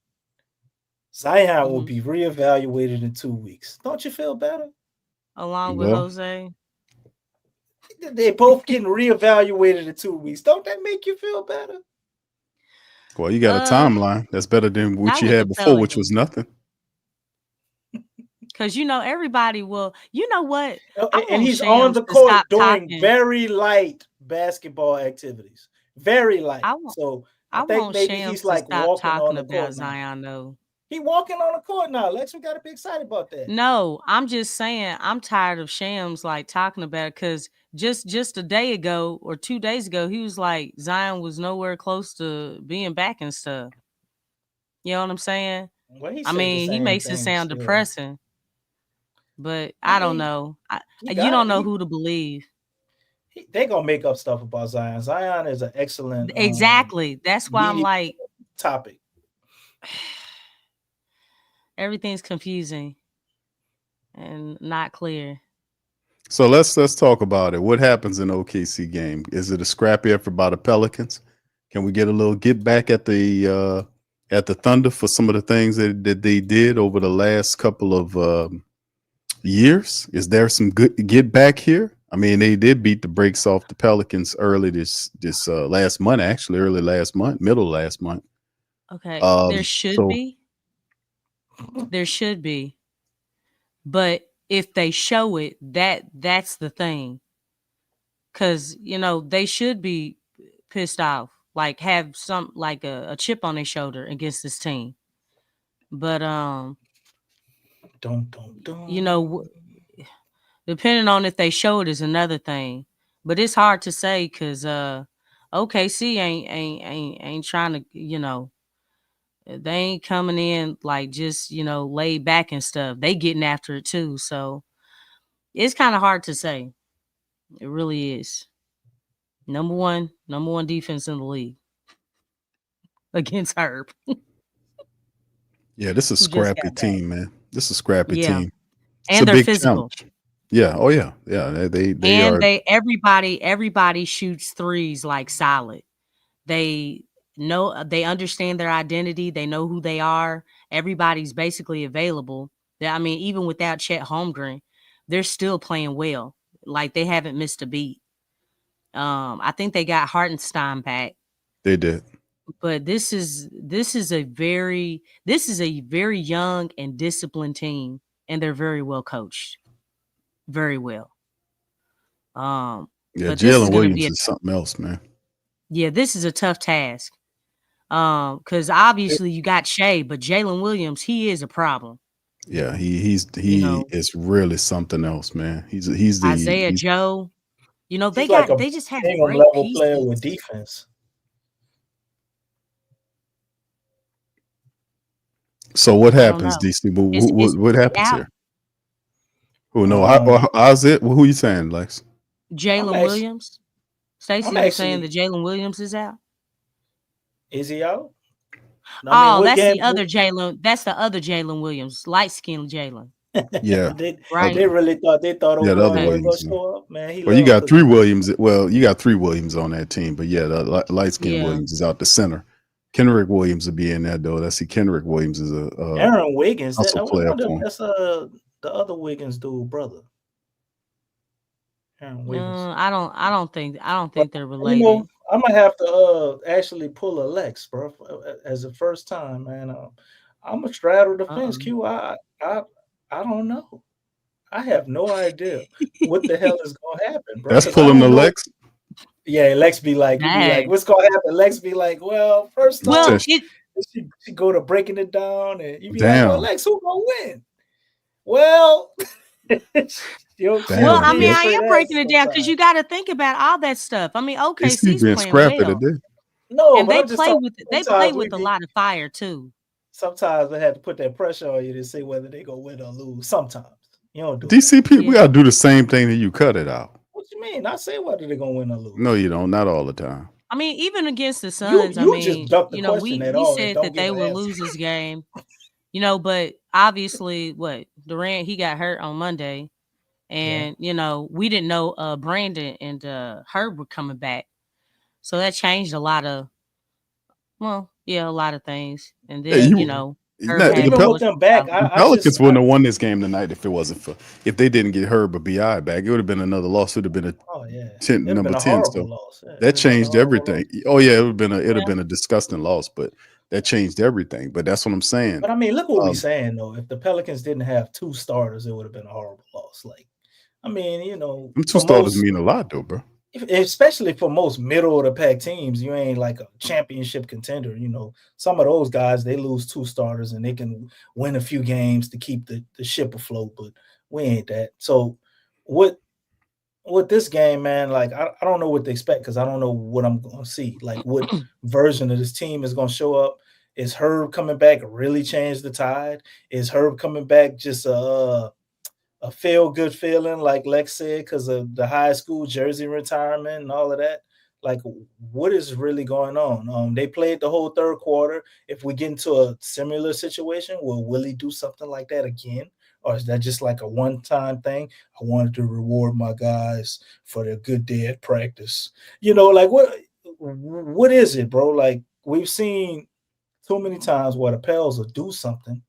S8: Zion will be reevaluated in 2 weeks. Don't you feel better?
S12: Along with Jose,
S8: they both getting reevaluated in 2 weeks. Don't that make you feel better?
S3: Well, you got a timeline that's better than what you had before, which was nothing.
S12: Because everybody will. You know what?
S8: And he's on the court doing very light basketball activities. Very light. I think maybe he's like walking on the court
S12: Zion, though.
S8: He walking on the court now. Lex, we got to be excited about that.
S12: No, I'm just saying I'm tired of Shams like talking about it, because just a day ago or 2 days ago, he was like Zion was nowhere close to being back and stuff. You know what I'm saying?
S8: Well,
S12: he makes it sound depressing, but I don't know. You don't know who to believe.
S8: They're gonna make up stuff about Zion. Zion is an excellent
S12: exactly. That's why I'm like
S8: topic.
S12: Everything's confusing and not clear.
S3: So let's talk about it. What happens in OKC game? Is it a scrappy effort by the Pelicans? Can we get a little get back at the Thunder for some of the things that they did over the last couple of years? Is there some good get back here? I mean, they did beat the brakes off the Pelicans early this last month, actually early last month, middle last month.
S12: Okay, there should be, but if they show it, that's the thing, because they should be pissed off, like have some like a chip on their shoulder against this team. But depending on if they show it is another thing. But it's hard to say because OKC ain't trying to, they ain't coming in like just, laid back and stuff. They getting after it too. So it's kind of hard to say. It really is. Number one defense in the league against Herb.
S3: Yeah, this is a scrappy team, man. This is a scrappy team. It's
S12: and they're physical.
S3: Challenge. Yeah. Oh yeah. Yeah.
S12: Everybody shoots threes like solid. They understand their identity. They know who they are. Everybody's basically available. Even without Chet Holmgren, they're still playing well. Like they haven't missed a beat. I think they got Hartenstein back.
S3: They did.
S12: But this is a very young and disciplined team, and they're very well coached. Very well.
S3: Yeah, Jalen Williams is something else, man.
S12: Yeah, this is a tough task. Because obviously you got Shea, but Jalen Williams, he is a problem.
S3: Yeah, he is really something else, man. He's the
S12: Isaiah Joe. They just have a great
S8: level player with defense.
S3: So what happens, DC? What happens here? Who how's it? Who are you saying, Lex?
S12: Jalen Williams. Stacey was saying that Jalen Williams is out.
S8: Is he out?
S12: That's the other Jalen. That's the other Jalen Williams, light skinned Jalen.
S3: Yeah,
S8: they really thought the other Williams show up, man.
S3: You got three Williams. Well, you got three Williams on that team, but yeah, the light skinned Williams is out the center. Kenrick Williams will be in that though. That's Kenrick Williams is a
S8: Aaron Wiggins.
S3: That's
S8: the other Wiggins dude, brother.
S12: Aaron Wiggins. I don't think they're related.
S8: I might have to actually pull a Lex, bro, as the first time, man. I'm a straddle the fence, Q. I don't know. I have no idea what the hell is gonna happen, bro.
S3: That's
S8: Because I
S3: pulling the
S8: don't know.
S3: Lex.
S8: Yeah, Lex be like, you be like,
S12: Dang.
S8: what's gonna happen? Lex be like, well, first
S12: Well,
S8: off, she go to breaking it down, and you be like, well,
S3: Damn.
S8: Lex, who gonna win? Well,
S12: well, I mean, I am breaking it down because
S8: sometimes.
S12: you got to think about all that stuff. I mean,
S3: DC
S12: OKC's
S3: being
S12: playing
S3: scrappy
S12: well,
S3: today.
S8: No,
S12: and
S8: but
S12: they
S8: I'm just
S12: play
S8: talking.
S12: with they play
S8: Sometimes
S12: with a lot of fire too.
S8: Sometimes they have to put that pressure on you to see whether they gonna win or lose. Sometimes you don't do
S3: DCP, we gotta do the same thing that you cut it out.
S8: What you mean? I say whether they're gonna win or lose.
S3: No, you don't. Not all the time.
S12: I mean, even against the Suns,
S8: You just duck the question
S12: we
S8: at all and
S12: said
S8: don't
S12: that
S8: give
S12: they
S8: an
S12: would
S8: answer.
S12: lose this game, but obviously, Durant, he got hurt on Monday, and we didn't know Brandon and Herb were coming back, so that changed a lot of things, and then Herb had
S8: even with them back,
S3: the Pelicans wouldn't have won this game tonight if it wasn't for if they didn't get Herb or BI back. It would have been another loss. It would have been number 10. So
S8: loss. Yeah,
S3: that changed everything. Oh yeah, it would have been a disgusting loss, but that changed everything. But that's what I'm saying.
S8: But I mean, look what we're saying though. If the Pelicans didn't have 2 starters, it would have been a horrible loss. Like, I mean,
S3: them 2 starters mean a lot though, bro.
S8: Especially for most middle of the pack teams, you ain't like a championship contender. Some of those guys, they lose 2 starters and they can win a few games to keep the ship afloat, but we ain't that. So with this game, man, like I don't know what to expect because I don't know what I'm gonna see. Like what version of this team is gonna show up. Is Herb coming back really change the tide? Is Herb coming back just a feel-good feeling, like Lex said, because of the high school jersey retirement and all of that? Like, what is really going on? They played the whole third quarter. If we get into a similar situation, will Willie do something like that again? Or is that just like a one-time thing? I wanted to reward my guys for their good day at practice. Like what is it, bro? Like, we've seen so many times where the Pels will do something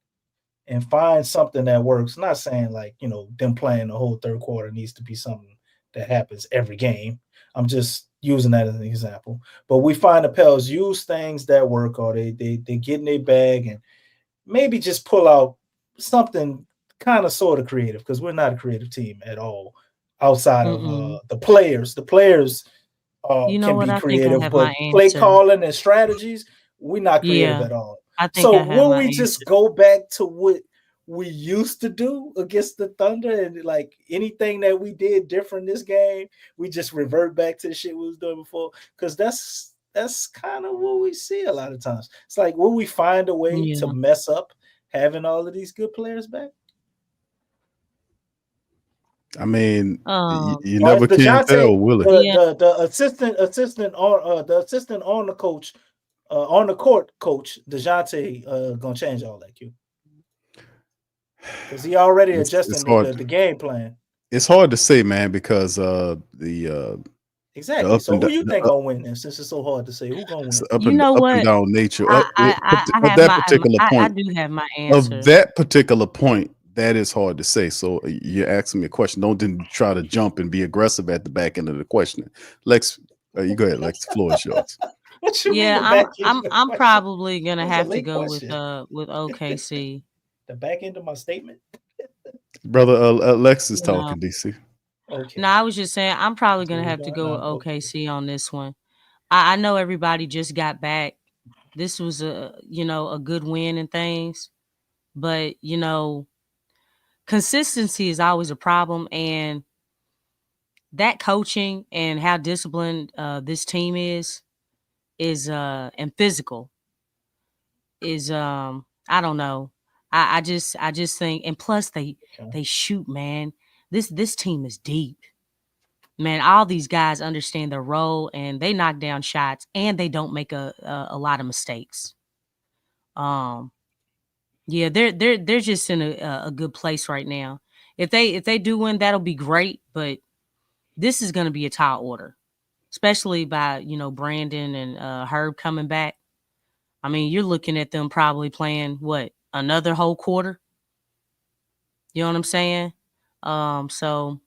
S8: and find something that works. Not saying like, them playing the whole third quarter needs to be something that happens every game. I'm just using that as an example. But we find the Pels use things that work, or they get in their bag and maybe just pull out something kind of sort of creative, because we're not a creative team at all outside of the players. The players can be creative, but play calling and strategies, we're not creative at all. So will we just go back to what we used to do against the Thunder, and like anything that we did different this game, we just revert back to the shit we was doing before? Because that's kind of what we see a lot of times. It's like, will we find a way to mess up having all of these good players back?
S3: I mean, you never can tell, will it?
S8: The assistant on the coach. On the court, coach Dejounte gonna change all that, Q, because he already adjusting the game plan.
S3: It's hard to say, man, because
S8: exactly. So who you think gonna win this? Since it's so hard to say, who gonna win?
S3: Up and down nature. Of that particular point, that is hard to say. So you're asking me a question. Don't try to jump and be aggressive at the back end of the question. Lex, you go ahead. Lex, the floor is yours.
S12: I'm probably gonna have to go with OKC.
S8: The back end of my statement,
S3: brother. Lex is talking. DC.
S12: Okay. No, I was just saying I'm probably gonna have to go with OKC on this one. I know everybody just got back. This was a good win and things, but consistency is always a problem, and that coaching and how disciplined this team is and physical is I don't know. I just think, and plus they shoot, man. This team is deep. Man, all these guys understand their role and they knock down shots and they don't make a lot of mistakes. They're just in a good place right now. If they do win, that'll be great, but this is going to be a tall order, especially by, Brandon and Herb coming back. I mean, you're looking at them probably playing another whole quarter. You know what I'm saying? So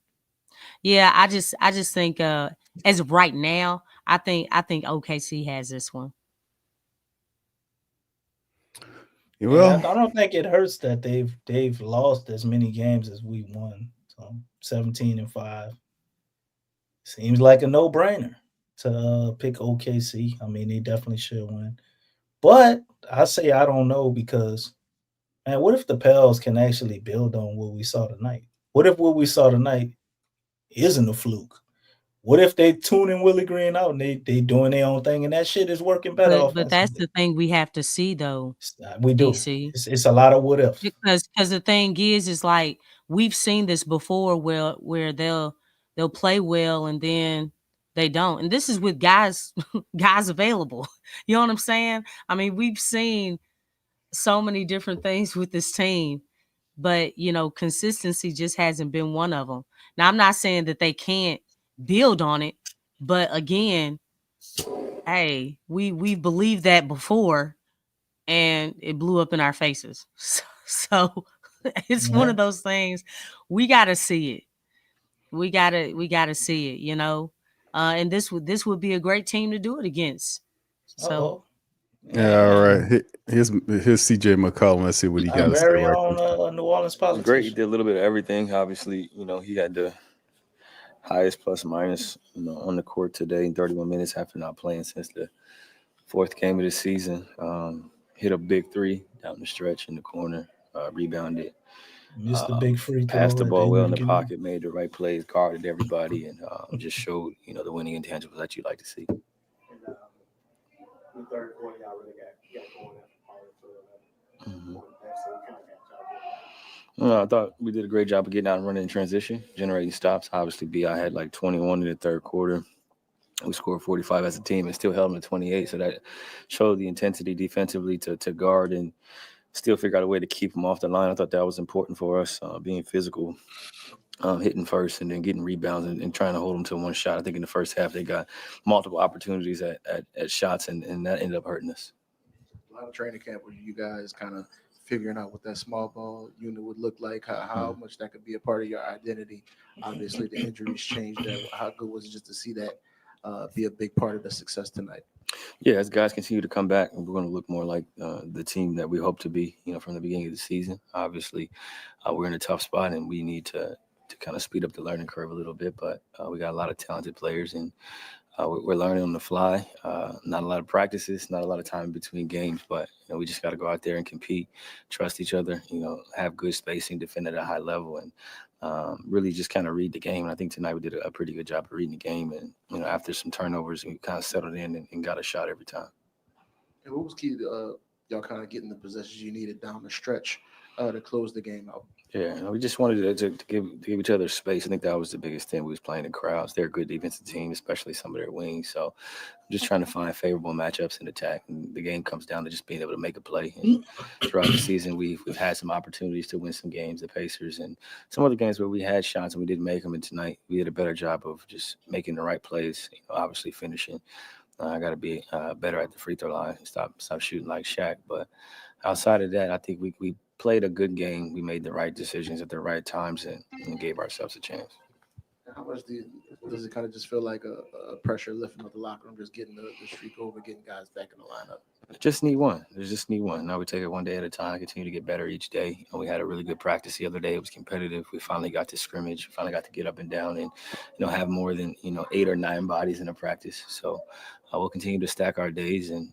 S12: yeah, I just think as of right now, I think OKC has this one.
S3: Well,
S8: I don't think it hurts that they've lost as many games as we won. So 17-5 seems like a no-brainer to pick OKC. I mean, they definitely should win. But I say I don't know because, man, what if the Pels can actually build on what we saw tonight? What if what we saw tonight isn't a fluke? What if they tune in Willie Green out and they doing their own thing and that shit is working better
S12: But that's
S8: offensively?
S12: the thing we have to see though,
S8: We do.
S12: DC.
S8: It's a lot of what ifs.
S12: Because the thing is like we've seen this before where they'll play well and then they don't. And this is with guys available. You know what I'm saying? I mean, we've seen so many different things with this team, but consistency just hasn't been one of them. Now, I'm not saying that they can't build on it, but again, hey, we believed that before and it blew up in our faces. So it's one of those things we got to see it. We got to see it, and this would be a great team to do it against. So
S3: yeah, all right. Here's CJ McCollum. Let's see what he got to say.
S8: Very
S3: Right
S8: own New Orleans politician.
S10: Great. He did a little bit of everything. Obviously, he had the highest plus minus, on the court today in 31 minutes after not playing since the fourth game of the season. Hit a big three down the stretch in the corner, rebounded.
S8: Missed the big free throw.
S10: Passed the ball well in the pocket, made the right plays, guarded everybody, and just showed, the winning intangibles that you like to see.
S5: In the third quarter, y'all really got going after power for
S10: I thought we did a great job of getting out and running in transition, generating stops. Obviously, BI had like 21 in the third quarter. We scored 45 as a team and still held them to 28. So that showed the intensity defensively to guard and still figure out a way to keep them off the line. I thought that was important for us, being physical, hitting first and then getting rebounds and trying to hold them to one shot. I think in the first half they got multiple opportunities at shots, and that ended up hurting us.
S6: A lot of training camp where you guys kind of figuring out what that small ball unit would look like, how much that could be a part of your identity. Obviously, the injuries changed that. How good was it just to see that be a big part of the success tonight?
S10: Yeah, as guys continue to come back, we're going to look more like the team that we hope to be, from the beginning of the season. Obviously, we're in a tough spot, and we need to kind of speed up the learning curve a little bit. But we got a lot of talented players, and we're learning on the fly. Not a lot of practices, not a lot of time between games, but we just got to go out there and compete, trust each other, have good spacing, defend at a high level, and really just kind of read the game. And I think tonight we did a pretty good job of reading the game. And after some turnovers, we kind of settled in and got a shot every time.
S6: And what was key to y'all kind of getting the possessions you needed down the stretch to close the game out?
S10: Yeah, we just wanted to give each other space. I think that was the biggest thing. We was playing in crowds. They're a good defensive team, especially some of their wings. So I'm just trying to find favorable matchups in attack. And the game comes down to just being able to make a play. And throughout the season, we've had some opportunities to win some games, the Pacers, and some other games where we had shots and we didn't make them. And tonight we did a better job of just making the right plays, obviously finishing. I got to be better at the free throw line and stop shooting like Shaq. But outside of that, I think we played a good game. We made the right decisions at the right times and gave ourselves a chance.
S6: How much does it kind of just feel like a pressure lifting of the locker room, just getting the streak over, getting guys back in the lineup?
S10: Just need one. There's just need one. Now we take it one day at a time, continue to get better each day. We had a really good practice the other day. It was competitive. We finally got to scrimmage, finally got to get up and down and, have more than, 8 or 9 bodies in a practice. So we'll continue to stack our days and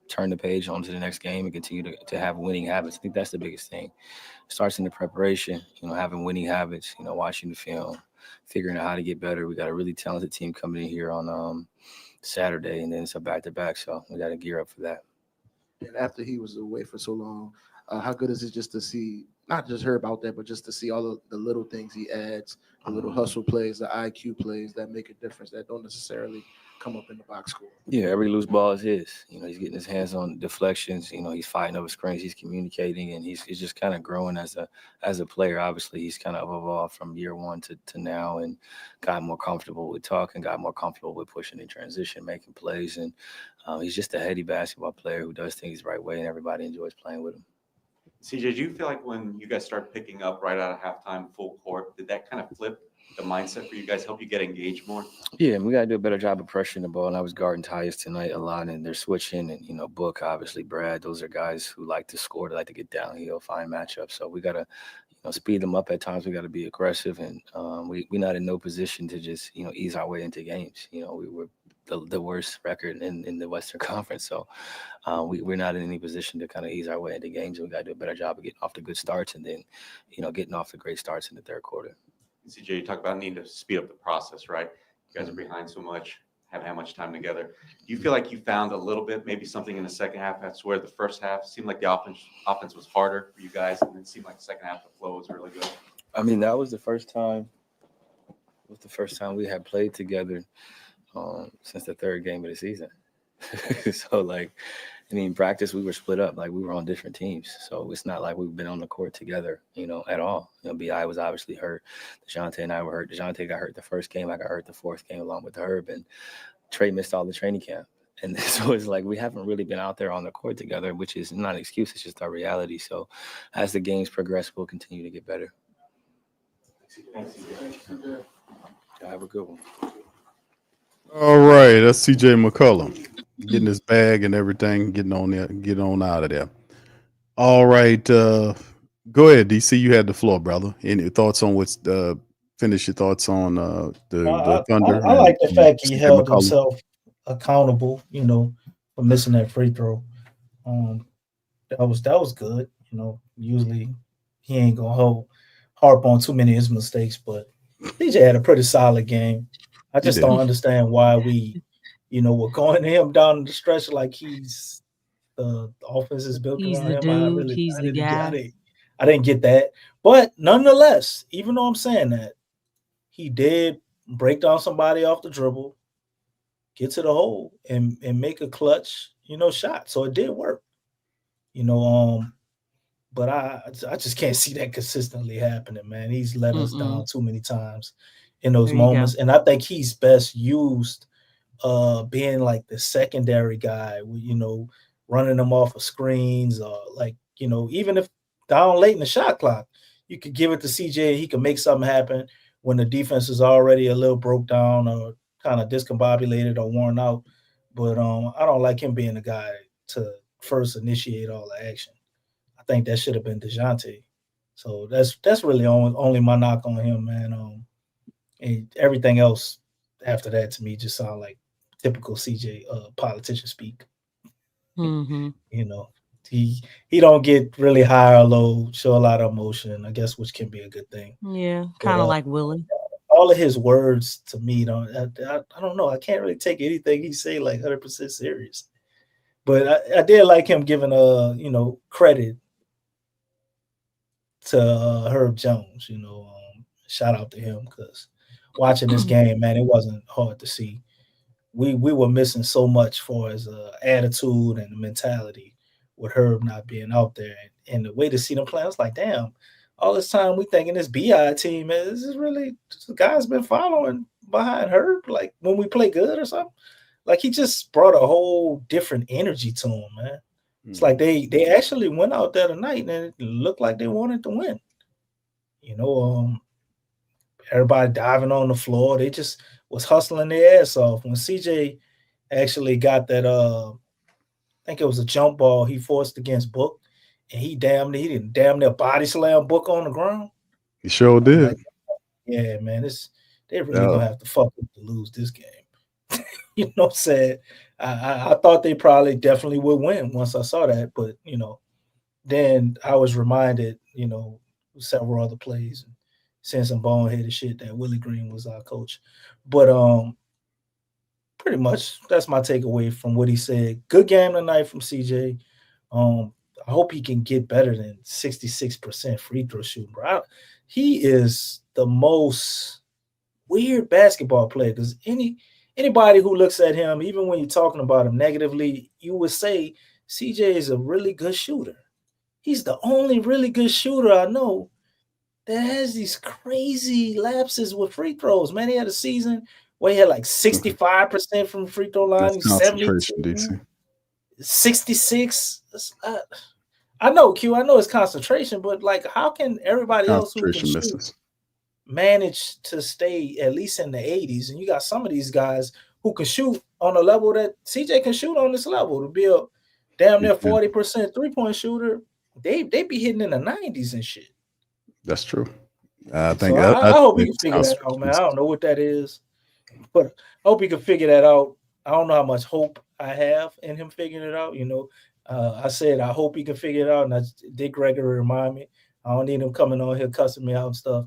S10: turn the page on to the next game and continue to have winning habits. I think that's the biggest thing. It starts in the preparation, having winning habits, watching the film, figuring out how to get better. We got a really talented team coming in here on Saturday, and then it's a back-to-back, so we got to gear up for that.
S6: And after he was away for so long, how good is it just to see, not just hear about that, but just to see all of the little things he adds, the little hustle plays, the IQ plays that make a difference, that don't necessarily come up in the box score?
S10: Yeah, every loose ball is his. He's getting his hands on deflections. He's fighting over screens. He's communicating, and he's just kind of growing as a player. Obviously, he's kind of evolved from year one to now and got more comfortable with talking, got more comfortable with pushing in transition, making plays. And he's just a heady basketball player who does things the right way, and everybody enjoys playing with him.
S7: CJ, do you feel like when you guys start picking up right out of halftime, full court, did that kind of flip the mindset for you guys, help you get engaged more?
S13: Yeah, and we got to do a better job of pressuring the ball. And I was guarding Tyus tonight a lot, and they're switching. And, Book, obviously, Brad, those are guys who like to score, they like to get downhill, find matchups. So we got to, speed them up at times. We got to be aggressive. And we're not in no position to just, ease our way into games. We were the worst record in the Western Conference. So we're not in any position to kind of ease our way into games. And we got to do a better job of getting off the good starts and then, getting off the great starts in the third quarter.
S7: CJ, you talk about needing to speed up the process, right? You guys are behind so much, haven't had much time together. Do you feel like you found a little bit, maybe something in the second half? That's where the first half seemed like the offense was harder for you guys, and it seemed like the second half the flow was really good.
S13: I mean, that was the first time. We had played together since the third game of the season. So, practice, we were split up. We were on different teams. So it's not like we've been on the court together, at all. B.I. was obviously hurt. Dejounte and I were hurt. Dejounte got hurt the first game. I got hurt the fourth game along with Herb. And Trey missed all the training camp. And so it's we haven't really been out there on the court together, which is not an excuse. It's just our reality. So as the games progress, we'll continue to get better.
S7: Thanks, CJ.
S13: Have a good one.
S3: All right, that's CJ McCollum getting his bag and everything, getting on out of there. All right, go ahead, DC. You had the floor, brother. Any thoughts on what's finish your thoughts on the Thunder?
S8: I like the fact he held himself accountable, for missing that free throw. That was good. Usually he ain't gonna harp on too many of his mistakes, but DJ had a pretty solid game. I just don't understand why we, we're going to him down the stretch like he's the offense is built
S12: He's
S8: around
S12: the
S8: him.
S12: dude. He's the guy.
S8: I didn't get that. But nonetheless, even though I'm saying that, he did break down somebody off the dribble, get to the hole, and make a clutch, shot. So it did work. But I just can't see that consistently happening, man. He's let us down too many times in those moments. And I think he's best used being like the secondary guy, running them off of screens or even if down late in the shot clock, you could give it to CJ. He can make something happen when the defense is already a little broke down or kind of discombobulated or worn out. But I don't like him being the guy to first initiate all the action. I think that should have been Dejounte. So that's really only my knock on him, man. And everything else after that to me just sound like typical CJ politician speak.
S12: Mm-hmm.
S8: He don't get really high or low, show a lot of emotion, I guess, which can be a good thing.
S12: Yeah, kind of like Willie.
S8: All of his words to me I don't know. I can't really take anything he say 100% serious. But I did like him giving credit to Herb Jones. Shout out to him because watching this game, man, it wasn't hard to see. We were missing so much for his attitude and mentality with Herb not being out there. And the way to see them play, I was like, damn, all this time we thinking this BI team, man, this guy's been following behind Herb, when we play good or something. He just brought a whole different energy to him, man. It's like they actually went out there tonight and it looked like they wanted to win. Everybody diving on the floor. They just was hustling their ass off. When CJ actually got that, I think it was a jump ball he forced against Book, and he damn near body slam Book on the ground.
S3: He sure did.
S8: Yeah, man, they really gonna have to fuck up to lose this game. You know what I'm saying? I thought they probably definitely would win once I saw that, but then I was reminded, several other plays and saying some boneheaded shit that Willie Green was our coach. But pretty much that's my takeaway from what he said. Good game tonight from CJ. I hope he can get better than 66% free throw shooting, bro. He is the most weird basketball player because anybody who looks at him, even when you're talking about him negatively, you would say CJ is a really good shooter. He's the only really good shooter I know that has these crazy lapses with free throws. Man, he had a season where he had 65% from the free throw line, 72, 66. I know, Q. I know it's concentration, but like, how can everybody else who can
S3: Concentration
S8: shoot
S3: misses.
S8: manage to stay at least in the 80s? And you got some of these guys who can shoot on a level that CJ can shoot on this level to be a damn near 40% 3-point shooter. They be hitting in the 90s and shit.
S3: That's true. I think
S8: So I hope he can
S3: it's
S8: figure that out, man. I don't know what that is, but I hope he can figure that out. I don't know how much hope I have in him figuring it out. You know, I said I hope he can figure it out, and Dick Gregory remind me. I don't need him coming on here cussing me out and stuff.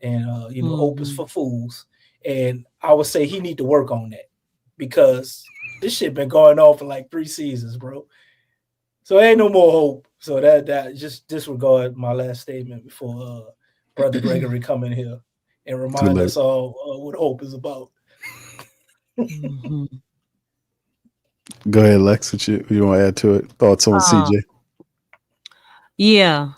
S8: And you know, hope is for fools. And I would say he need to work on that because this shit been going on for like 3 seasons, bro. So ain't no more hope. So that just disregard my last statement before Brother Gregory come in here and remind us all what hope is about.
S3: Go ahead, Lex. What you want to add to it? Thoughts on CJ?
S12: Yeah.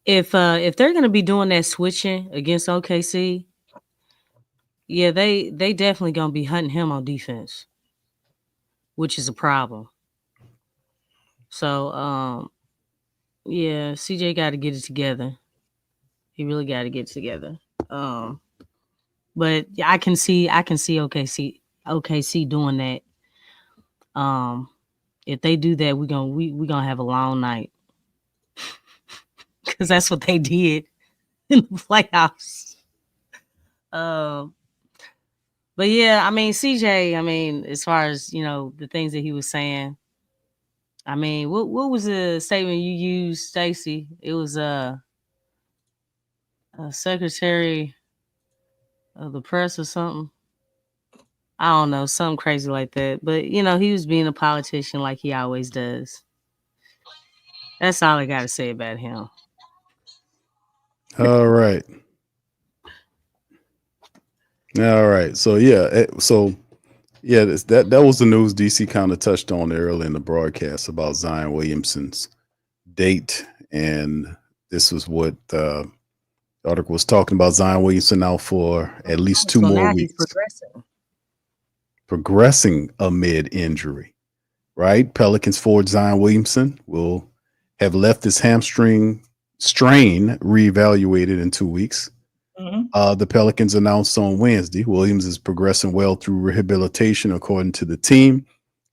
S12: If they're gonna be doing that switching against OKC, yeah, they definitely gonna be hunting him on defense, which is a problem. So yeah, CJ got to get it together. He really got to get it together. But yeah, I can see OKC doing that. If they do that, we're gonna have a long night. Because that's what they did in the playoffs. But yeah, I mean, CJ, I mean, as far as, you know, the things that he was saying, I mean, what was the statement you used, Stacey? It was a secretary of the press or something. I don't know, something crazy like that. But, you know, he was being a politician like he always does. That's all I got to say about him.
S3: All right. So yeah, that was the news DC kind of touched on early in the broadcast about Zion Williamson's date, and this was what the article was talking about. Zion Williamson out for at least 2 more weeks.
S12: He's
S3: progressing amid injury, right? Pelicans forward Zion Williamson will have left his hamstring strain reevaluated in 2 weeks. The Pelicans announced on Wednesday Williams is progressing well through rehabilitation, according to the team.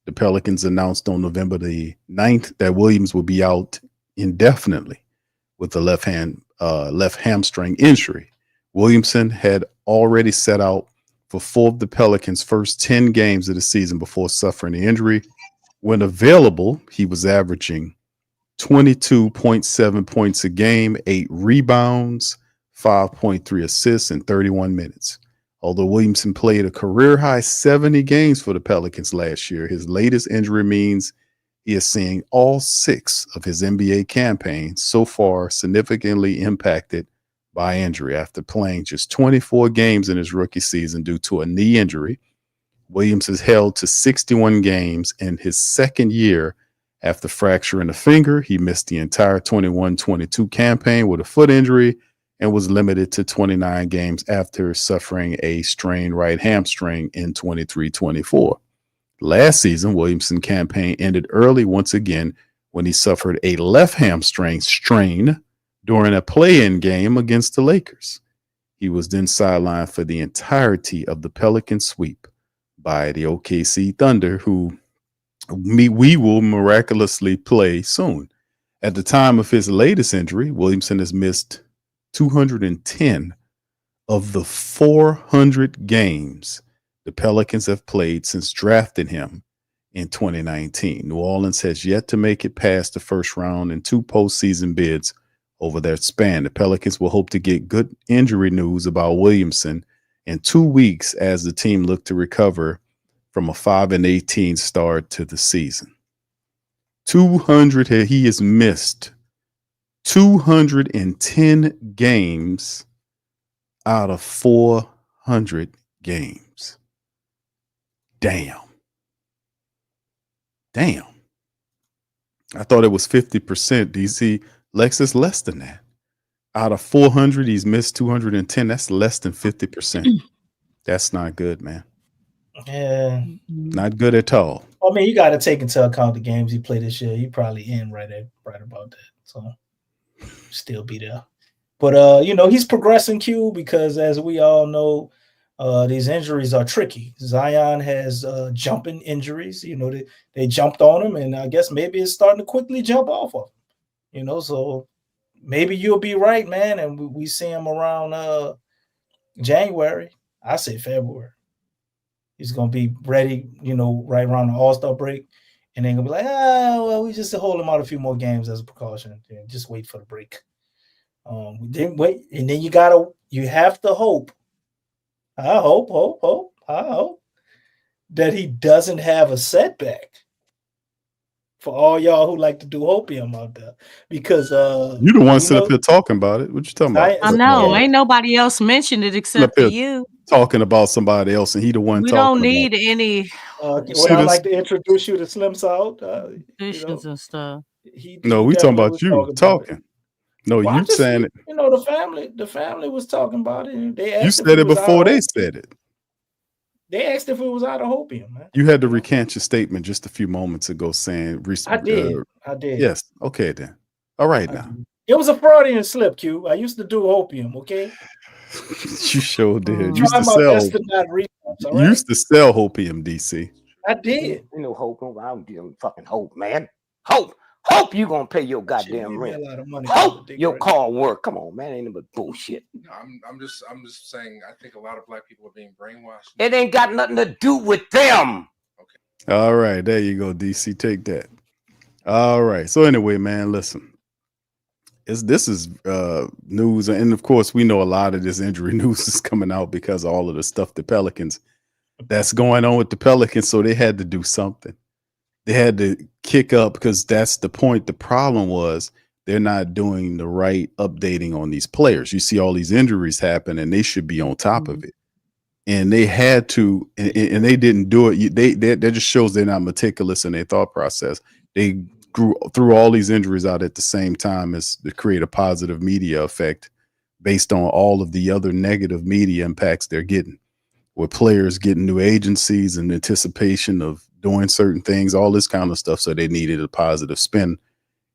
S3: The Pelicans announced on November the 9th that Williams will be out indefinitely with the left hamstring injury. Williamson had already set out for 4 of the Pelicans' first 10 games of the season before suffering the injury. When available, he was averaging 22.7 points a game, 8 rebounds, 5.3 assists in 31 minutes. Although Williamson played a career-high 70 games for the Pelicans last year, his latest injury means he is seeing all 6 of his NBA campaigns so far significantly impacted by injury. After playing just 24 games in his rookie season due to a knee injury, Williams is held to 61 games in his second year after fracturing a finger. He missed the entire 21-22 campaign with a foot injury and was limited to 29 games after suffering a strained right hamstring in 23-24. Last season, Williamson's campaign ended early once again when he suffered a left hamstring strain during a play-in game against the Lakers. He was then sidelined for the entirety of the Pelican sweep by the OKC Thunder, who we will miraculously play soon. At the time of his latest injury, Williamson has missed 210 of the 400 games the Pelicans have played since drafting him in 2019. New Orleans has yet to make it past the first round in 2 postseason bids over their span. The Pelicans will hope to get good injury news about Williamson in 2 weeks as the team look to recover from a 5-18 start to the season. 200, he has missed 210 games out of 400 games. Damn. I thought it was 50%. DC Lex is less than that. Out of 400, he's missed 210. That's less than 50%. That's not good, man.
S8: Yeah.
S3: Not good at all.
S8: I mean, you got to take into account the games he played this year. He probably in right about that. So still be there. But he's progressing, Q, because as we all know, these injuries are tricky. Zion has jumping injuries. They jumped on him, and I guess maybe it's starting to quickly jump off of him. So maybe you'll be right, man, and we see him around January. I say February. He's gonna be ready, right around the All-Star break, and then gonna be like, well, we just hold him out a few more games as a precaution. Just wait for the break. Then wait, and then you have to hope. I hope that he doesn't have a setback. For all y'all who like to do hopium out there, because
S3: you the one sitting up here talking about it. What you talking about?
S12: I know. Ain't nobody else mentioned it except for you.
S3: Talking about somebody else, and he the one.
S12: We
S3: talking
S12: don't need
S3: about
S12: any.
S8: Would I like to introduce you to Slim Salt?
S12: Traditions and stuff.
S3: No, we talking about you talking. No,
S8: Well,
S3: you saying it.
S8: The family was talking about it. And they asked
S3: You said it before they said it.
S8: They asked if it was out of hopium, man.
S3: You had to recant your statement just a few moments ago saying
S8: I did.
S3: Yes. Okay, then. All right, now.
S8: It was a Freudian slip, Q. I used to do hopium, okay?
S3: You sure did.
S8: Used to
S3: sell hopium, DC.
S8: I did.
S14: You know, hope. I don't give a fucking hope, man. Hope you gonna pay your goddamn rent. Hope your car work. Come on, man. Ain't no but bullshit.
S15: No, I'm just saying. I think a lot of black people are being brainwashed.
S14: It ain't got nothing to do with them.
S15: Okay.
S3: All right, there you go, DC. Take that. All right. So anyway, man, listen. This is news, and of course, we know a lot of this injury news is coming out because of all of the stuff the Pelicans that's going on with the Pelicans. So they had to do something. They had to kick up because that's the point. The problem was they're not doing the right updating on these players. You see all these injuries happen, and they should be on top of it. And they had to, and they didn't do it. That just shows they're not meticulous in their thought process. They threw all these injuries out at the same time as to create a positive media effect based on all of the other negative media impacts they're getting, with players getting new agencies in anticipation of doing certain things, all this kind of stuff. So they needed a positive spin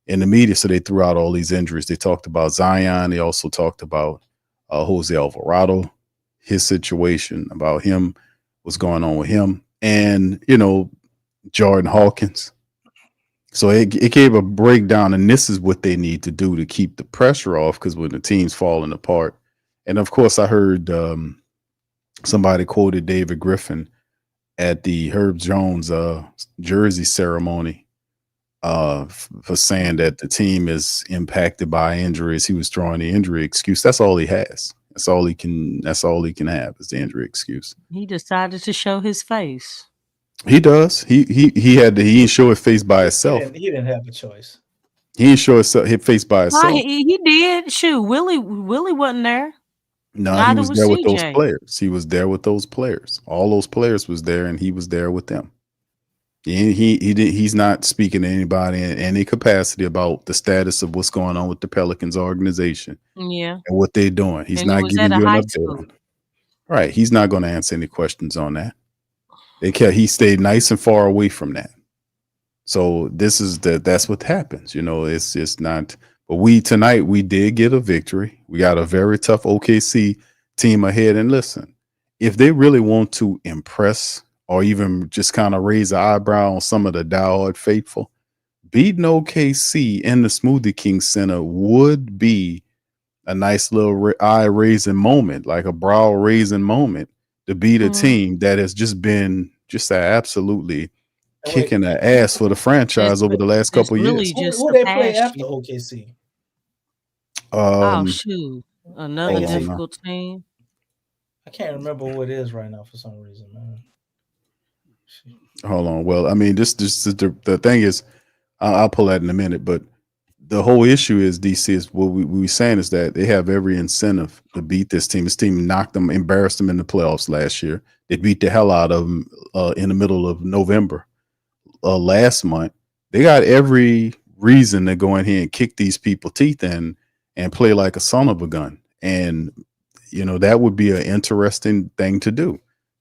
S3: in the media. So they threw out all these injuries. They talked about Zion. They also talked about Jose Alvarado, his situation, about him, what's going on with him, and, Jordan Hawkins. So it gave a breakdown, and this is what they need to do to keep the pressure off, because when the team's falling apart. And of course, I heard somebody quoted David Griffin at the Herb Jones jersey ceremony for saying that the team is impacted by injuries. He was drawing the injury excuse. That's all he has. That's all he can have is the injury excuse.
S12: He decided to show his face.
S3: He does. He didn't show his face by himself.
S8: He didn't have a choice.
S3: He didn't show his face by himself.
S12: He did. Shoot, Willie wasn't there.
S3: No, he was there with those players. He was there with those players. All those players was there, and he was there with them. He's not speaking to anybody in any capacity about the status of what's going on with the Pelicans organization.
S12: Yeah,
S3: and what they're doing. He's not giving you an update. Right, he's not going to answer any questions on that. He stayed nice and far away from that. So that's what happens. It's just not. But tonight we did get a victory. We got a very tough OKC team ahead. And listen, if they really want to impress or even just kind of raise an eyebrow on some of the diehard faithful, beating OKC in the Smoothie King Center would be a nice little eye-raising moment, like a brow-raising moment, to beat a team that has just been absolutely kicking the ass for the franchise over the last couple of years.
S8: Who they play after OKC?
S12: Shoot. Another difficult team.
S8: I can't remember who it is right now for some reason, man.
S3: Hold on. Well, I mean, this the thing is, I'll pull that in a minute, but the whole issue is DC is what we were saying is that they have every incentive to beat this team. This team embarrassed them in the playoffs last year. They beat the hell out of them in the middle of November last month. They got every reason to go in here and kick these people teeth in and play like a son of a gun. And, that would be an interesting thing to do,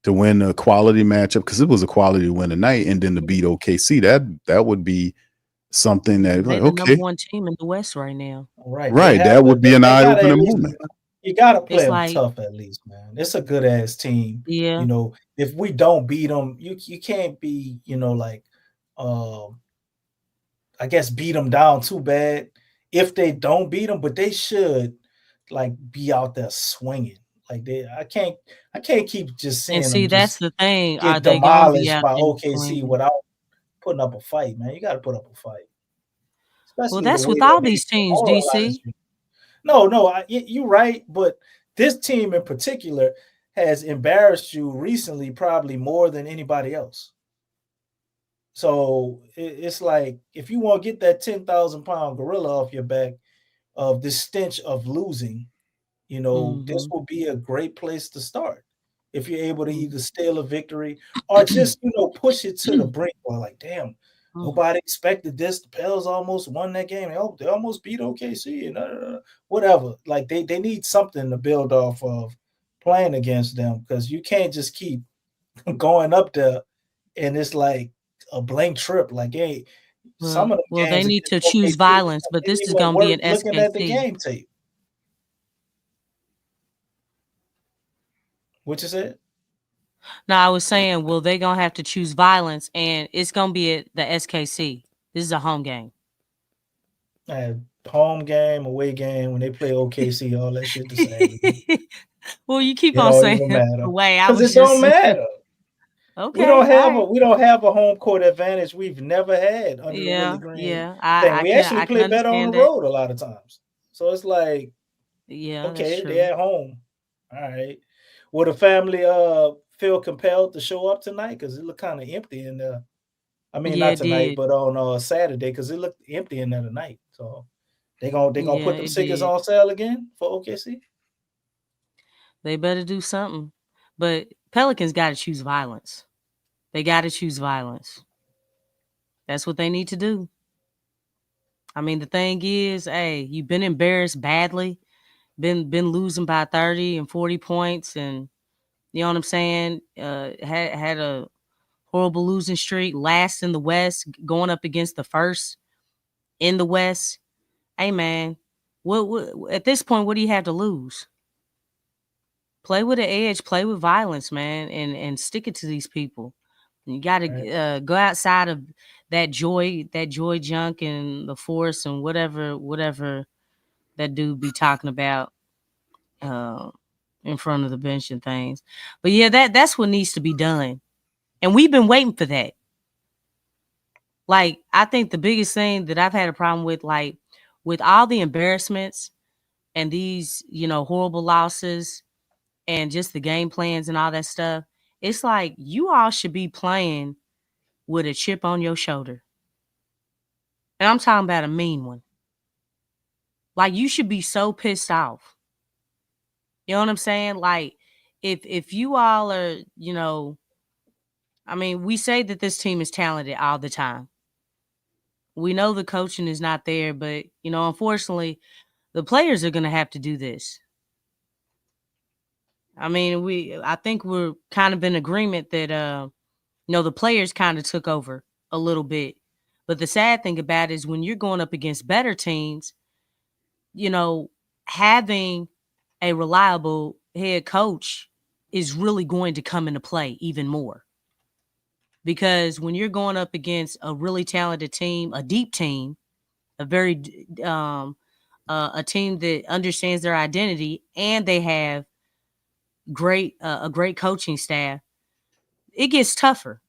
S3: to win a quality matchup, because it was a quality win tonight, and then to beat OKC, that would be something that
S12: They're
S3: like,
S12: the number
S3: okay,
S12: one team in the West right now.
S8: Right.
S3: right, that would be an
S8: They gotta at
S3: eye-opening
S8: least
S3: moment.
S8: you gotta play
S12: It's
S8: them
S12: like,
S8: tough at least, man. It's a good ass team.
S12: yeah.
S8: You know, if we don't beat them, you can't be, you know, like I guess beat them down too bad if they don't beat them, but they should like be out there swinging. Like I can't keep just
S12: And
S8: seeing
S12: see,
S8: them
S12: that's
S8: just
S12: the thing. Are
S8: get
S12: they gonna be
S8: demolished
S12: out
S8: by
S12: there
S8: OKC
S12: swinging?
S8: without putting up a fight, man. You got to put up a fight,
S12: Well,
S8: especially the
S12: that's
S8: way
S12: with
S8: that
S12: all
S8: they
S12: these teams,
S8: demoralize
S12: DC.
S8: you. No, you're right, but this team in particular has embarrassed you recently, probably more than anybody else. So it's like if you want to get that 10,000-pound gorilla off your back of the stench of losing, you know, this will be a great place to start. If you're able to either steal a victory or just, you know, push it to the brink. Or like, damn, nobody expected this. The Pels almost won that game. They almost beat OKC and whatever. Like they need something to build off of playing against them, because you can't just keep going up there and it's like a blank trip. Like, hey, some of the
S12: Well, they
S8: games
S12: need to
S8: against
S12: choose
S8: OKC
S12: violence, but
S8: didn't
S12: this is
S8: even
S12: gonna be
S8: work
S12: an
S8: looking at the
S12: SKC.
S8: game tape. What you said?
S12: No, I was saying, well, they're gonna have to choose violence, and it's gonna be at the SKC. This is a home game.
S8: Home game, away game, when they play OKC, all that shit the same.
S12: Well, you keep
S8: It
S12: on
S8: don't
S12: saying
S8: even matter
S12: the way I
S8: because
S12: was
S8: it don't
S12: just
S8: matter.
S12: okay.
S8: We don't
S12: All right.
S8: have a home court advantage we've never had under the Willie Green
S12: Yeah.
S8: thing. We actually
S12: I can
S8: play better on
S12: understand
S8: the
S12: that.
S8: road a lot of times. So it's like,
S12: Yeah, that's
S8: okay,
S12: true.
S8: they're at home. All right. Will the family feel compelled to show up tonight? Because it looked kind of empty in there. I mean,
S12: Yeah,
S8: not
S12: it
S8: tonight,
S12: did.
S8: but on Saturday, because it looked empty in there tonight. So they gonna
S12: Yeah,
S8: put them
S12: it
S8: tickets
S12: did.
S8: on sale again for OKC?
S12: They better do something. But Pelicans got to choose violence. They got to choose violence. That's what they need to do. I mean, the thing is, hey, you've been embarrassed badly, been losing by 30 and 40 points, and you know what I'm saying? Had a horrible losing streak, last in the West, going up against the first in the West. Hey, man, what at this point, what do you have to lose? Play with an edge, play with violence, man, and stick it to these people. You got to go outside of that joy junk and the force and whatever that dude be talking about in front of the bench and things. But yeah, that's what needs to be done, and we've been waiting for that. Like, I think the biggest thing that I've had a problem with, like, with all the embarrassments and these, you know, horrible losses and just the game plans and all that stuff, it's like you all should be playing with a chip on your shoulder. And I'm talking about a mean one. Like, you should be so pissed off. You know what I'm saying? Like, if you all are, you know, I mean, we say that this team is talented all the time. We know the coaching is not there, but, you know, unfortunately, the players are going to have to do this. I mean, I think we're kind of in agreement that, you know, the players kind of took over a little bit. But the sad thing about it is when you're going up against better teams, you know, having a reliable head coach is really going to come into play even more. Because when you're going up against a really talented team, a deep team, a very a team that understands their identity, and they have a great coaching staff, it gets tougher.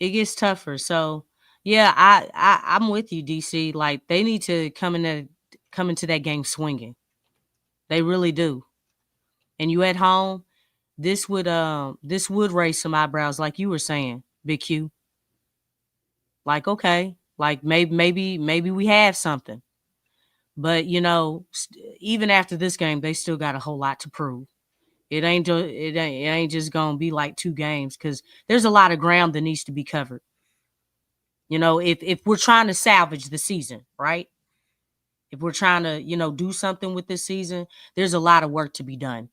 S12: It gets tougher. So yeah, I'm with you, DC. Like, they need to come into that game swinging. They really do. And you at home, this would raise some eyebrows, like you were saying, Big Q. Like, okay, like maybe we have something. But, you know, even after this game, they still got a whole lot to prove. It ain't just gonna be like 2 games, because there's a lot of ground that needs to be covered. You know, if we're trying to salvage the season, right? If we're trying to, you know, do something with this season, there's a lot of work to be done.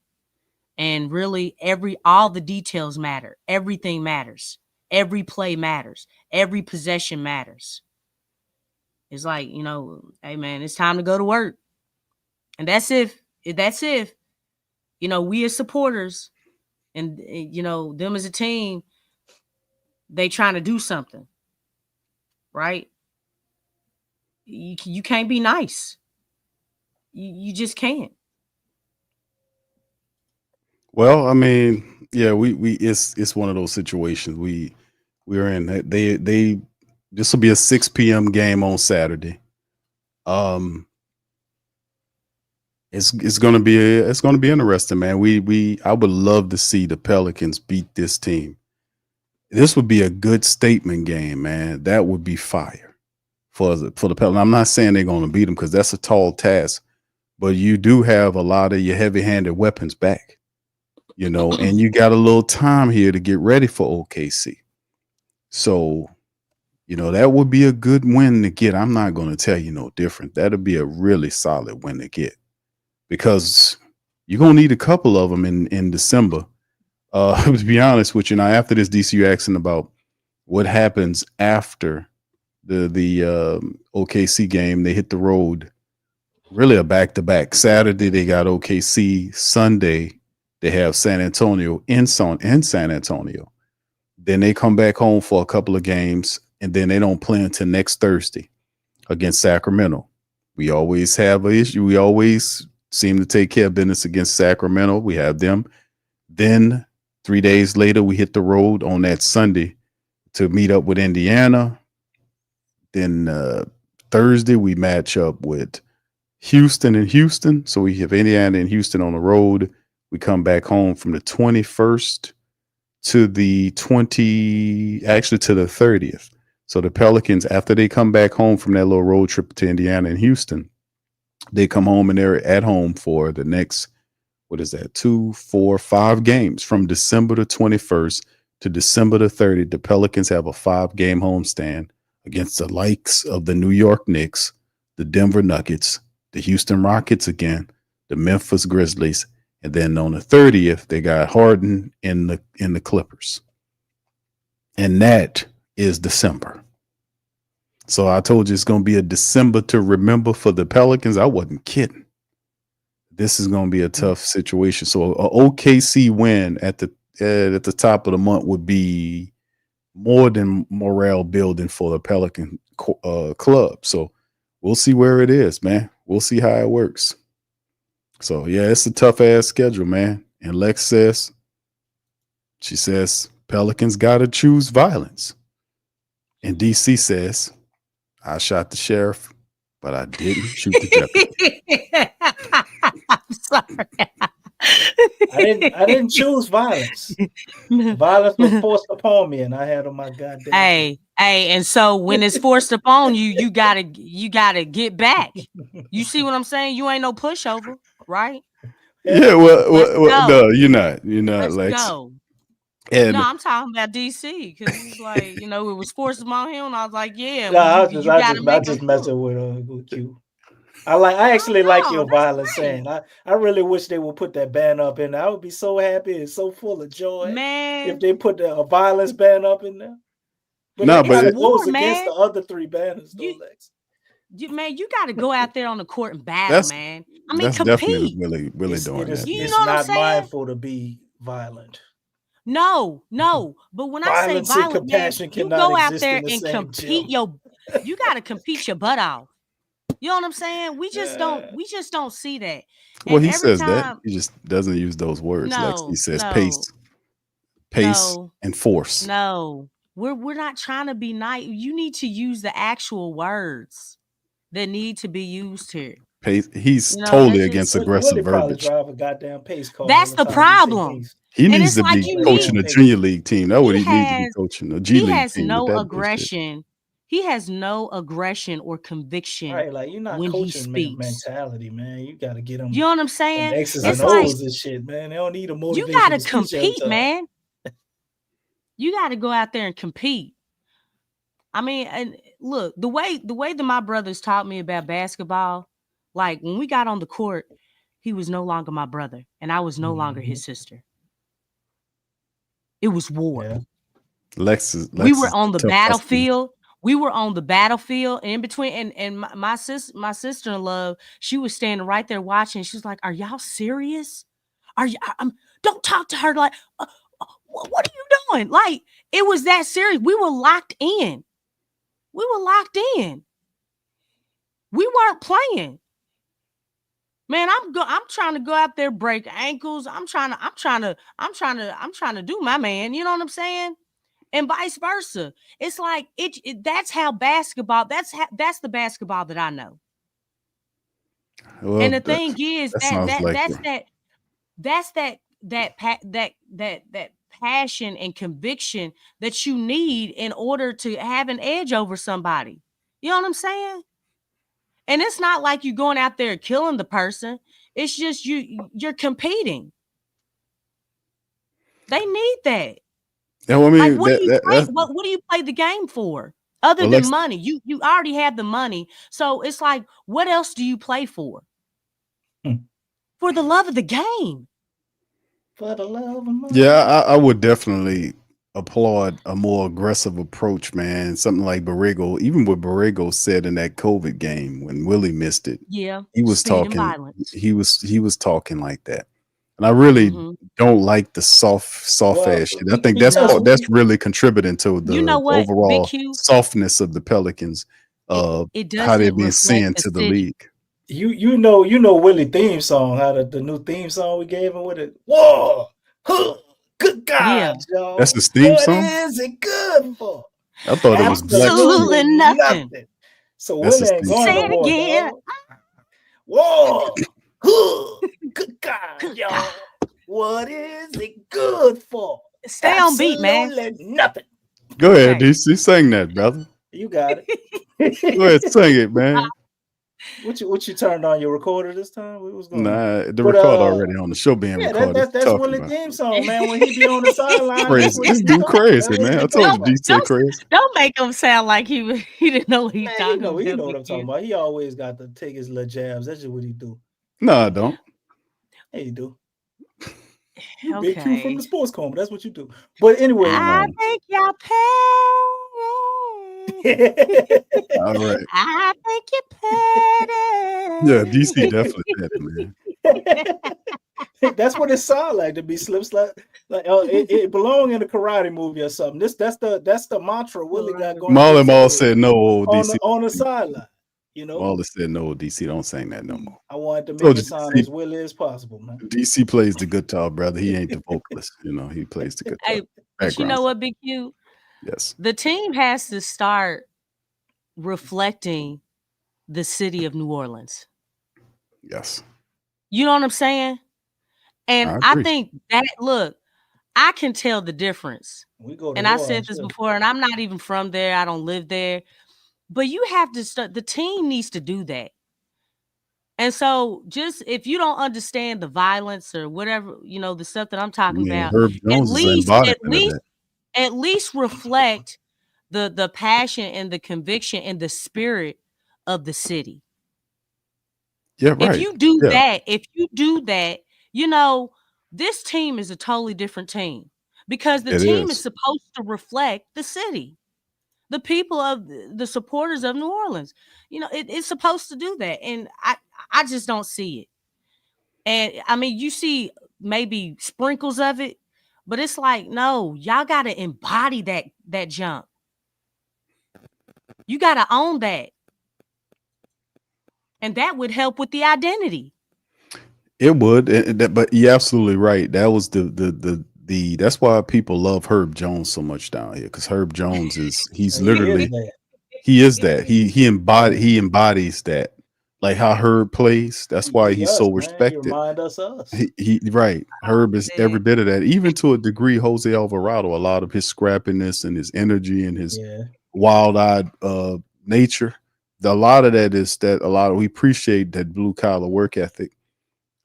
S12: And really all the details matter. Everything matters. Every play matters. Every possession matters. It's like, hey man, it's time to go to work. And that's if, we as supporters and, them as a team, they trying to do something, right? You can't be nice. You just can't.
S3: Well, I mean, yeah, we it's one of those situations we're in. This will be a 6 p.m. game on Saturday. It's gonna be interesting, man. I would love to see the Pelicans beat this team. This would be a good statement game, man. That would be fire for the Pelicans. I'm not saying they're gonna beat them because that's a tall task, but you do have a lot of your heavy-handed weapons back, and you got a little time here to get ready for OKC. So, that would be a good win to get. I'm not going to tell you no different. That'll be a really solid win to get because you're going to need a couple of them in December. To be honest with you, now after this, DC, you're asking about what happens after the OKC game. They hit the road, really a back-to-back. Saturday, they got OKC. Sunday, they have San Antonio in San Antonio. Then they come back home for a couple of games, and then they don't play until next Thursday against Sacramento. We always have an issue. We always seem to take care of business against Sacramento. We have them. Then 3 days later, we hit the road on that Sunday to meet up with Indiana. Then Thursday, we match up with Houston and Houston. So we have Indiana and Houston on the road. We come back home from the 21st to the 30th. So the Pelicans, after they come back home from that little road trip to Indiana and Houston, they come home and they're at home for the next, 2, 4, 5 games from December the 21st to December the 30th. The Pelicans have a 5-game homestand against the likes of the New York Knicks, the Denver Nuggets, the Houston Rockets again, the Memphis Grizzlies, and then on the 30th, they got Harden in the Clippers. And that is December. So I told you it's going to be a December to remember for the Pelicans. I wasn't kidding. This is going to be a tough situation. So a OKC win at the top of the month would be more than morale building for the Pelican club. So we'll see where it is, man. We'll see how it works. So, yeah, it's a tough-ass schedule, man. And Lex says, Pelicans got to choose violence. And DC says, I shot the sheriff, but I didn't shoot the deputy.
S12: I'm sorry.
S8: I didn't choose violence. Violence was forced upon me, and I had on my goddamn.
S12: Hey, and so when it's forced upon you, you gotta get back. You see what I'm saying? You ain't no pushover, right?
S3: Yeah, well no, you're not. You're not,
S12: Let's
S3: Lex.
S12: go.
S3: And
S12: No, I'm talking about DC because it's like it was forced upon him. And I was like, yeah,
S8: No, I
S12: you
S8: just messing with you. I actually like your violence saying. I really wish they would put that ban up in there. I would be so happy and so full of joy,
S12: man,
S8: if they put a violence ban up in there. But it goes against the other 3 banners, though, Lex.
S12: Man, you got to go out there on the court and battle, man. I mean,
S3: that's
S12: compete.
S3: definitely really doing that.
S8: It's not mindful to be violent.
S12: No, but when
S8: Violence
S12: I say violent, man, you go out there
S8: the
S12: and compete you got to compete your butt off. You know what I'm saying? We just don't see that.
S3: Well, he says that. He just doesn't use those words. Lex. He says pace and force.
S12: No. We're not trying to be nice. You need to use the actual words that need to be used here.
S3: Pace. He's totally against aggressive verbiage.
S8: Drive a goddamn pace car.
S12: That's the problem.
S3: He needs to be coaching a junior league team. That's what he needs to be coaching a G league team.
S12: He has no aggression. He has no aggression or conviction.
S8: Right, like you're not
S12: when
S8: coaching
S12: he speaks.
S8: Mentality, man. You got to get them.
S12: You know what I'm saying?
S8: X's and O's and shit, man. They don't need a motivation.
S12: You got to compete, man. You got to go out there and compete. I mean, and look, the way that my brothers taught me about basketball, like when we got on the court, he was no longer my brother, and I was no longer his sister. It was war.
S8: Yeah.
S3: Lex
S12: We were
S3: is
S12: on the
S3: tough husky.
S12: battlefield. We were on the battlefield, and in between, and my sister-in-law, she was standing right there watching. She's like, "Are y'all serious? Are you? Don't talk to her like, what are you doing?" Like, it was that serious. We were locked in. We were locked in. We weren't playing. Man, I'm trying to go out there, break ankles. I'm trying to do my man. You know what I'm saying? And vice versa. It's like that's how basketball. That's the basketball that I know.
S3: Well,
S12: And the thing is
S3: that sounds like
S12: that passion and conviction that you need in order to have an edge over somebody. You know what I'm saying? And it's not like you going out there killing the person. It's just you're competing. They need that.
S3: Yeah, well, I mean,
S12: Like, what do you play the game for? Other than money. You already have the money. So it's like, what else do you play for? For the love of the game.
S8: For the love of money.
S3: Yeah, I would definitely applaud a more aggressive approach, man. Something like Borrego, even what Borrego said in that COVID game when Willie missed it.
S12: Yeah,
S3: he was
S12: speed and
S3: talking.
S12: violence.
S3: He was talking like that, and I really don't like the soft ass shit. I think that's really contributing to the overall softness of the Pelicans. How they're being sent to the league.
S8: You know Willie theme song, how the new theme song we gave him with it. Whoa, good God, y'all.
S3: That's his theme song.
S8: What is it good for?
S3: I thought it was
S12: absolutely nothing.
S8: So Willie ain't going
S12: say it again.
S8: Whoa, good God, y'all. What is it good for?
S12: Stay on beat, man.
S8: Nothing.
S3: Go ahead, DC. Sing that, brother.
S8: You got it.
S3: Go ahead, sing it, man.
S8: What you turned on your recorder this time? What was going on?
S3: Nah, the record already on the show being recorded.
S8: That's Willie theme song, man. When he be on the sideline,
S3: crazy. This dude crazy, man. I told you, DC crazy.
S12: Don't make him sound like he didn't know what he talking about.
S8: You know what I'm talking about. He always got to take his little jabs. That's just what he do.
S3: No, I don't.
S8: Yeah, you do.
S12: Okay.
S8: Big Q from the sports coma. That's what you do. But anyway,
S12: I think y'all pay.
S3: All right.
S12: I think you're petty.
S3: Yeah, DC definitely petty, man.
S8: That's what it sounds like to be slip slap. Like it belong in a karate movie or something. That's the mantra Willie got going.
S3: Marlon Ball said no, DC
S8: on the sideline. You know,
S3: Marlon said no, DC don't sing that no more.
S8: I wanted to make it sound as Willie as possible, man.
S3: DC plays the guitar, brother. He ain't the vocalist. You know, he plays the guitar.
S12: Hey, but you know what, Big Q?
S3: Yes.
S12: The team has to start reflecting the city of New Orleans.
S3: Yes.
S12: You know what I'm saying? And I think that, look, I can tell the difference. And I said this before, and I'm not even from there. I don't live there. But you have to start, the team needs to do that. And so just if you don't understand the violence or whatever, you know, the stuff that I'm talking about,
S3: Herb Jones
S12: at least reflect the passion and the conviction and the spirit of the city.
S3: Yeah, right.
S12: If you do that, you know, this team is a totally different team because the team is supposed to reflect the city, the people of the supporters of New Orleans. You know, it's supposed to do that. And I just don't see it. And I mean, you see maybe sprinkles of it, but it's like, no, y'all got to embody that jump. You got to own that. And that would help with the identity.
S3: It would, but you're absolutely right. That was the that's why people love Herb Jones so much down here, because Herb Jones he's literally he is that. He embodies that. Like how Herb plays. That's why he's so respected.
S8: He remind us.
S3: He right. Herb is every bit of that. Even to a degree, Jose Alvarado, a lot of his scrappiness and his energy and his wild-eyed nature. A lot of that is that we appreciate that blue collar work ethic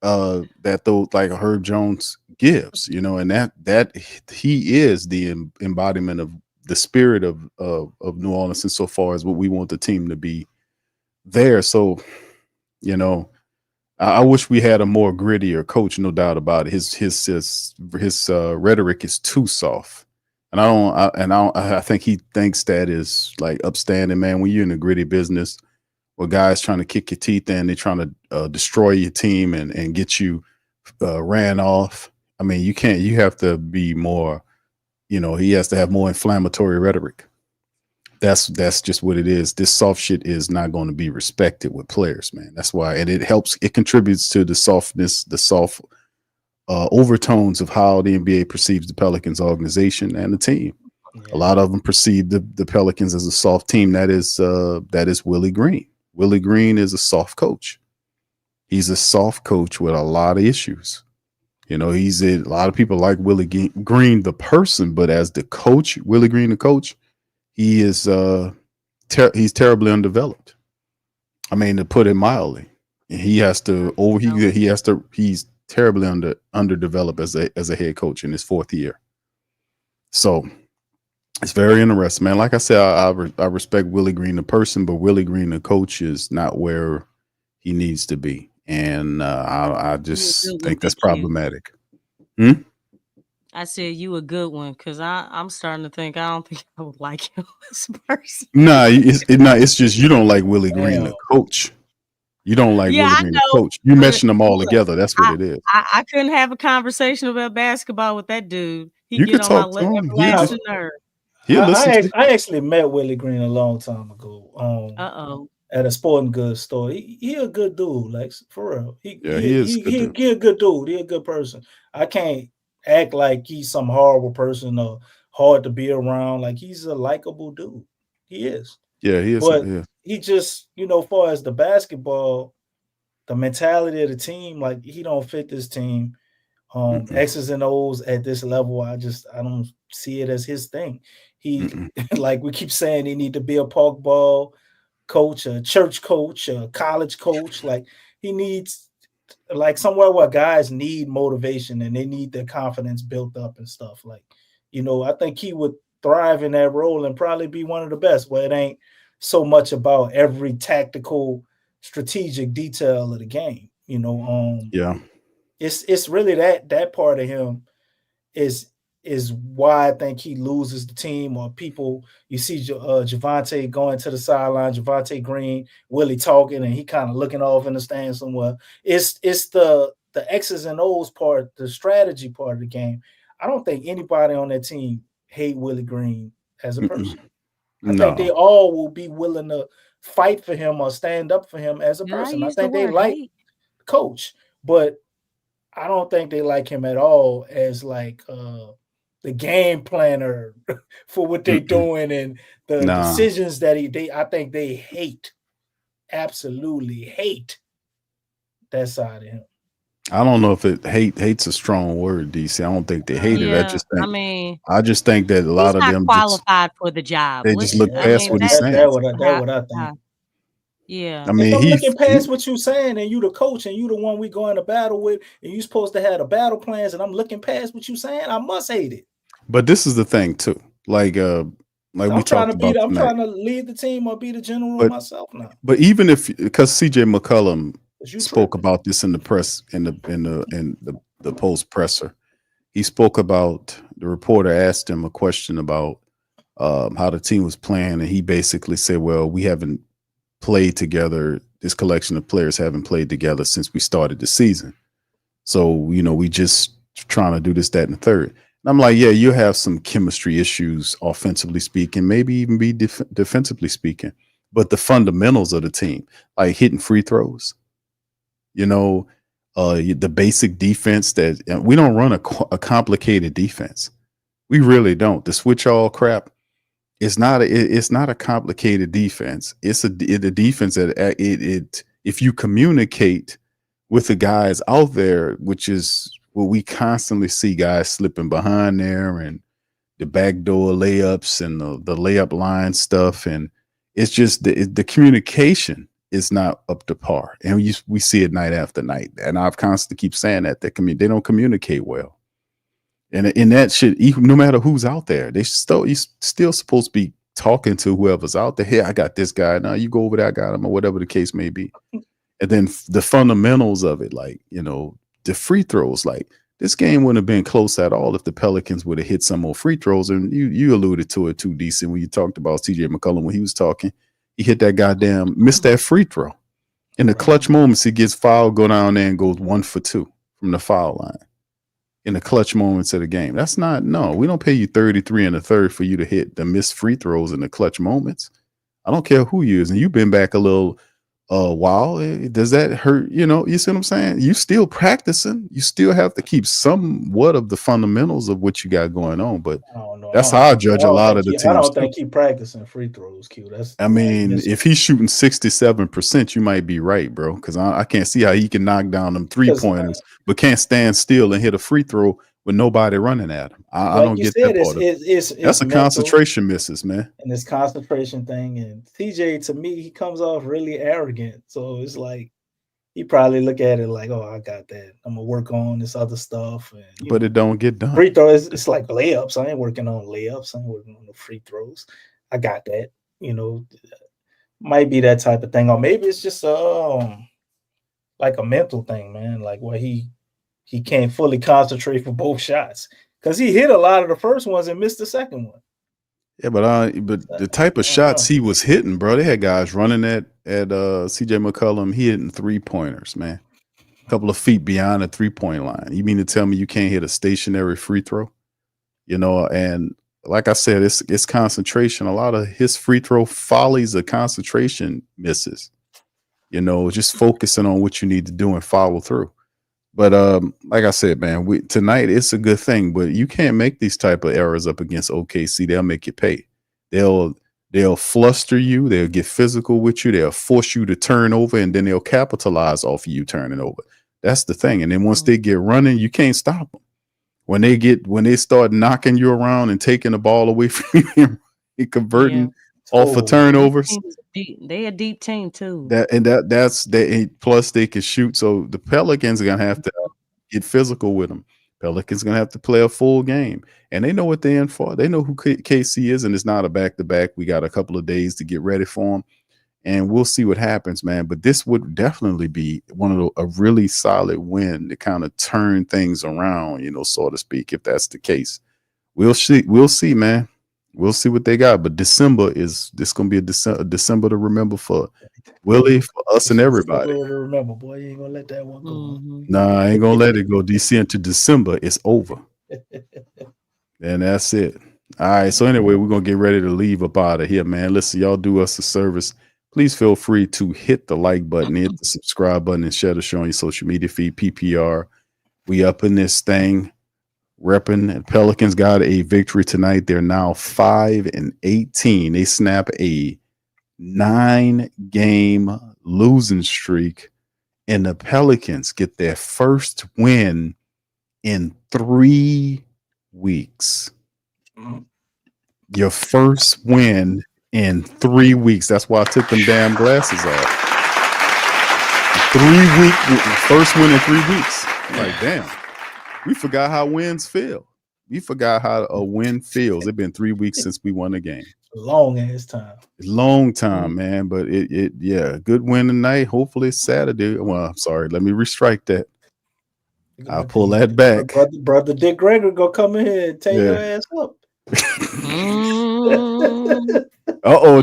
S3: that those like Herb Jones gives, you know, and that he is the embodiment of the spirit of New Orleans insofar as what we want the team to be there. So, you know, I wish we had a more grittier coach, no doubt about it. His rhetoric is too soft, and I think he thinks that is like upstanding, man. When you're in a gritty business, where guys trying to kick your teeth in, they're trying to destroy your team and get you ran off. I mean, you can't. You have to be more. He has to have more inflammatory rhetoric. That's just what it is. This soft shit is not going to be respected with players, man. That's why, and it contributes to the softness, the soft overtones of how the NBA perceives the Pelicans organization and the team. Yeah. A lot of them perceive the Pelicans as a soft team. That is Willie Green. Willie Green is a soft coach. He's a soft coach with a lot of issues. A lot of people like Willie Green, the person, but as the coach, Willie Green, the coach, he is he's terribly undeveloped. I mean, to put it mildly, he's terribly underdeveloped as a head coach in his fourth year. So it's very interesting, man. Like I said, I respect Willie Green the person, but Willie Green the coach is not where he needs to be, and I just think that's problematic.
S12: I said you a good one because I'm starting to think I don't think I would like him as a person.
S3: It's just you don't like Willie Green the coach. You don't like Willie Green the coach. You meshing them all together. That's what it is.
S12: I couldn't have a conversation about basketball with that dude.
S3: You could talk to him.
S8: I actually met Willie Green a long time ago. At a sporting goods store. He a good dude, like for real. He is a good dude. He a good person. I can't act like he's some horrible person or hard to be around. Like he's a likable dude. He is.
S3: Yeah, he is.
S8: But he just, far as the basketball, the mentality of the team, like he don't fit this team. X's and O's at this level, I don't see it as his thing. He like we keep saying, he need to be a park ball coach, a church coach, a college coach. Like he needs like somewhere where guys need motivation and they need their confidence built up and stuff. Like, I think he would thrive in that role and probably be one of the best, where it ain't so much about every tactical, strategic detail of the game. It's really that part of him is why I think he loses the team, or people, you see Javonte going to the sideline, Javonte Green, Willie talking, and he kind of looking off in the stands somewhere. It's the X's and O's part, the strategy part of the game. I don't think anybody on that team hate Willie Green as a person. I think they all will be willing to fight for him or stand up for him as a person. I think they like the coach, but I don't think they like him at all as like the game planner for what they're doing and the decisions that I think they hate, absolutely hate that side of him.
S3: I don't know if hate's a strong word, DC. I don't think they hate it. I just think that a lot of them
S12: qualified for the job.
S3: They just look past what he's saying.
S8: That's what I think.
S12: Yeah.
S3: I mean,
S8: he's looking past what you're saying, and you the coach, and you the one we going to battle with, and you supposed to have the battle plans, and I'm looking past what you're saying. I must hate it.
S3: But this is the thing too. Like
S8: I'm
S3: we talked about.
S8: I'm trying to lead the team or be the general myself now.
S3: But even because CJ McCollum spoke about this in the press, in the post presser, he spoke about, the reporter asked him a question about how the team was playing, and he basically said, well, we haven't played together. This collection of players haven't played together since we started the season. So, we just trying to do this, that, and the third. And I'm like, yeah, you have some chemistry issues, offensively speaking, maybe even be defensively speaking. But the fundamentals of the team, like hitting free throws, the basic defense, that we don't run a complicated defense. We really don't. The switch all crap. It's not a complicated defense. It's a defense that if you communicate with the guys out there, which is what we constantly see, guys slipping behind there and the backdoor layups and the layup line stuff, and it's just the communication is not up to par, and we see it night after night. And I've constantly keep saying that they don't communicate well. And in that shit, no matter who's out there, you're still supposed to be talking to whoever's out there. Hey, I got this guy. Now you go over that guy, or whatever the case may be. And then the fundamentals of it, like, the free throws, like this game wouldn't have been close at all if the Pelicans would have hit some more free throws. And you alluded to it too, DC, when you talked about CJ McCollum when he was talking. He hit that missed that free throw. In the clutch moments, he gets fouled, go down there and goes 1 for 2 from the foul line. In the clutch moments of the game. We don't pay you 33 in the third for you to hit the missed free throws in the clutch moments. I don't care who you is. And you've been back a little while. Does that hurt? You see what I'm saying? You still practicing. You still have to keep somewhat of the fundamentals of what you got going on. But that's how I judge a lot of the teams.
S8: I don't think he practicing free throws, Q.
S3: If he's shooting 67%, you might be right, bro. Because I can't see how he can knock down them 3-pointers, but can't stand still and hit a free throw with nobody running at him. I don't get that part of it. That's a concentration misses, man.
S8: And this concentration thing. And TJ, to me, he comes off really arrogant. So it's like he probably look at it like, oh, I got that. I'm gonna work on this other stuff.
S3: But it don't get done.
S8: Free throws, it's like layups. I ain't working on layups. I ain't working on the free throws. I got that. Might be that type of thing, or maybe it's just like a mental thing, man. Like where he can't fully concentrate for both shots because he hit a lot of the first ones and missed the second one.
S3: Yeah, but the type of shots he was hitting, bro, they had guys running at CJ McCollum. He hitting 3-pointers, man. A couple of feet beyond the 3-point line. You mean to tell me you can't hit a stationary free throw? And like I said, it's concentration. A lot of his free throw follies are concentration misses. Just focusing on what you need to do and follow through. But like I said, man, tonight it's a good thing, but you can't make these type of errors up against OKC. They'll make you pay. They'll fluster you. They'll get physical with you. They'll force you to turn over, and then they'll capitalize off of you turning over. That's the thing. And then once they get running, you can't stop them. When they start knocking you around and taking the ball away from you and converting off of turnovers.
S12: They a deep team too.
S3: Plus they can shoot. So the Pelicans are gonna have to get physical with them. Pelicans gonna have to play a full game, and they know what they're in for. They know who KC is, and it's not a back-to-back. We got a couple of days to get ready for them, and we'll see what happens, man. But this would definitely be a really solid win to kind of turn things around, so to speak, if that's the case. We'll see, man. We'll see what they got, but December is going to be a December to remember for Willie, for us, and everybody.
S8: Remember, boy, you ain't gonna let that one go.
S12: Mm-hmm.
S3: Nah, I ain't gonna let it go. DC into December, it's over, and that's it. All right. So anyway, we're gonna get ready to leave up out of here, man. Listen, y'all do us a service. Please feel free to hit the like button, hit the subscribe button, and share the show on your social media feed. PPR, we up in this thing. Repping, and Pelicans got a victory tonight. They're now 5-18. They snap a 9-game losing streak, and the Pelicans get their first win in 3 weeks. Your first win in 3 weeks. That's why I took them damn glasses off. 3 week first win in 3 weeks. Like, damn. We forgot how wins feel. We forgot how a win feels. It's been 3 weeks since we won a game.
S8: Long ass time.
S3: Long time, man. But good win tonight. Hopefully it's Saturday. Well, I'm sorry. Let me restrike that. I'll pull that back.
S8: Brother Dick Gregory go come in here and take your ass up.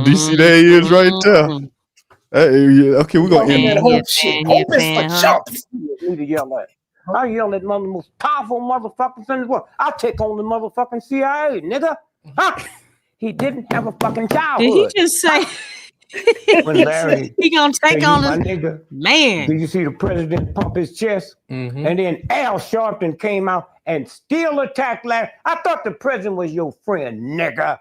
S3: DC, there he is right there. Okay, we're gonna end
S14: Hope is for chumps. Need to yell at. I yell at one of the most powerful motherfuckers in the world. I'll take on the motherfucking CIA, nigga. Huh? He didn't have a fucking childhood.
S12: Did he just say
S14: when Larry,
S12: he gonna take on
S14: my
S12: this
S14: nigga?
S12: Man.
S14: Did you see the president pump his chest?
S15: Mm-hmm.
S14: And then Al Sharpton came out and still attacked Larry. I thought the president was your friend, nigga.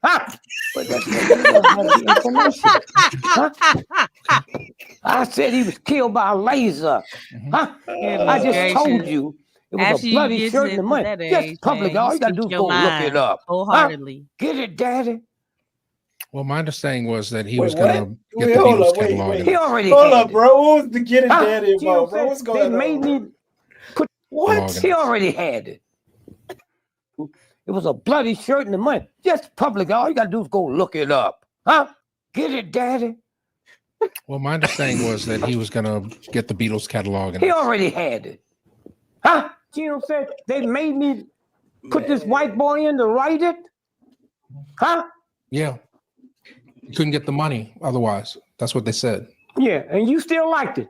S14: Huh? But that's the information. Huh? I said he was killed by a laser. Huh? I just told you it was
S12: After
S14: a bloody shirt in the money. Just public. All you gotta do is go look it up.
S12: Wholeheartedly.
S14: Huh? Get it, daddy.
S15: Well, my understanding was that he was going to get
S8: Wait,
S15: the
S8: hold
S15: Beatles
S8: up, wait,
S15: catalog.
S8: wait.
S14: He already
S8: Hold
S14: had
S8: up, bro. What was the get it, daddy about, bro? What's going
S14: They made
S8: on?
S14: me put what? He already had it. It was a bloody shirt in the money. Just public. All you gotta do is go look it up. Huh? Get it, daddy.
S15: Well, my understanding was that he was going to get the Beatles catalog.
S14: He already had it. Huh? You know what I'm saying? They made me put this white boy in to write it. Huh?
S15: Yeah. You couldn't get the money otherwise. That's what they said.
S14: Yeah, and you still liked it.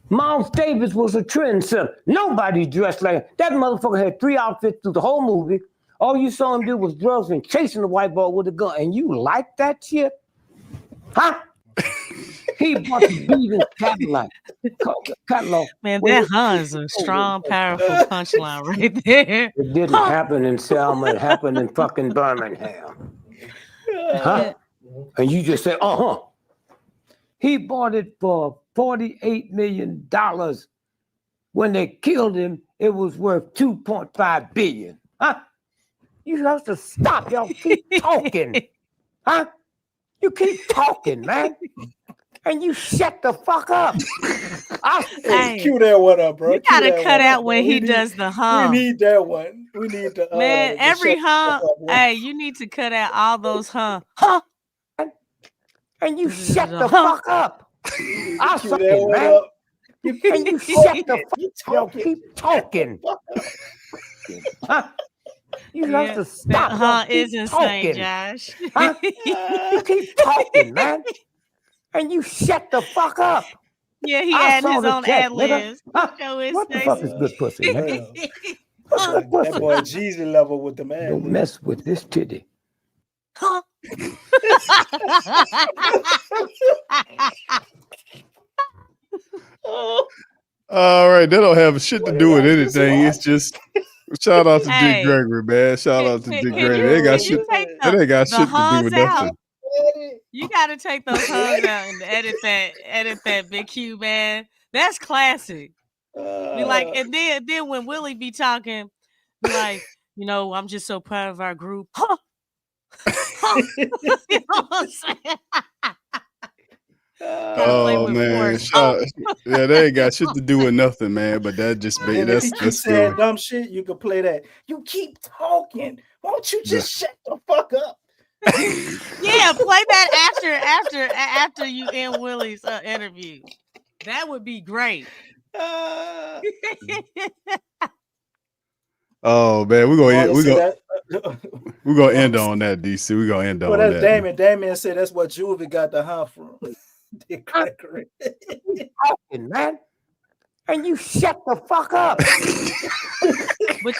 S14: Miles Davis was a trendsetter. Nobody dressed like that motherfucker. Had 3 outfits through the whole movie. All you saw him do was drugs and chasing the white boy with a gun. And you liked that shit? Huh? He bought the Beatles catalog.
S12: Man, that is a strong, powerful punchline right there.
S14: It didn't happen in Selma. It happened in fucking Birmingham. Huh? And you just said, He bought it for $48 million. When they killed him, it was worth $2.5 billion. Huh? You have to stop. Y'all keep talking. Huh? You keep talking, man. And you shut the fuck up.
S8: Hey, cue that one up, bro.
S12: You gotta cut out when he does the hum.
S8: We need that one. We need the
S12: man. Every hum. Hey, you need to cut out all those hum.
S14: And you shut the fuck up. I saw it, man. And you shut the fuck up. Keep talking. Huh? You have to stop.
S12: That is insane, Josh.
S14: Huh? You keep talking, man. And you shut the fuck up.
S12: Yeah, he had his own ad-libs.
S14: What the fuck is good pussy, man?
S8: That boy Jeezy level with the man.
S14: Don't mess with this titty.
S12: Huh?
S3: All right, that don't have shit to do with anything. It's just shout out to Dick Gregory, man. Shout out to Dick Gregory. They ain't got shit to do with nothing.
S12: You gotta take those hugs out and edit that Big Q, man. That's classic. Be like, and then when Willie be talking, be like, I'm just so proud of our group. Huh? You know what I'm saying?
S3: Oh man, yeah, they ain't got shit to do with nothing, man. But that just be that's
S8: saying dumb shit. You can play that. You keep talking. Won't you just shut the fuck up?
S12: Yeah, play that after you end Willie's interview. That would be great.
S3: Oh man, we're gonna end on that, DC. We're gonna end on that.
S8: That's Damon. Damon said that's what Juvie got the hump from. Dick Gregory.
S14: Talking, man. And you shut the fuck up.
S12: But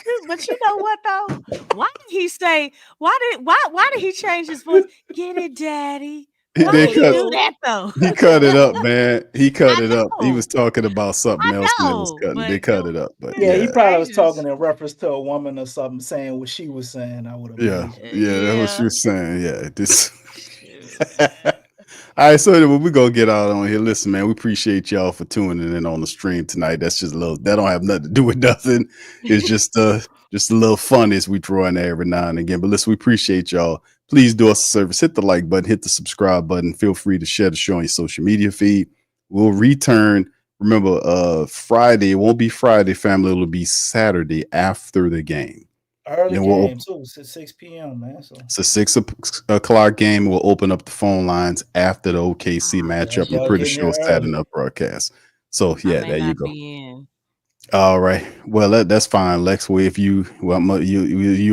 S12: you know what though? Why did he say? Why did he change his voice? Get it, Daddy. Why did he do that though?
S3: He cut it up, man. He cut it up. He was talking about something else when it was cutting. They cut it up, but
S8: yeah, he probably was talking in reference to a woman or something, saying what she was saying. I would have.
S3: Yeah, that's what she was saying. Yeah, this. All right, so we're gonna get out on here. Listen, man, we appreciate y'all for tuning in on the stream tonight. That's just a little. That don't have nothing to do with nothing. It's just a little fun as we throw in there every now and again. But listen, we appreciate y'all. Please do us a service. Hit the like button, hit the subscribe button. Feel free to share the show on your social media feed. We'll return. Remember, Friday. It won't be Friday, family. It'll be Saturday after the game.
S8: Early game too. It's 6 p.m. man. So
S3: it's a 6 o'clock game. We'll open up the phone lines after the OKC matchup. I'm pretty sure it's that enough broadcast. So yeah, there you go. All right. Well, that's fine, Lex. Well, if you'll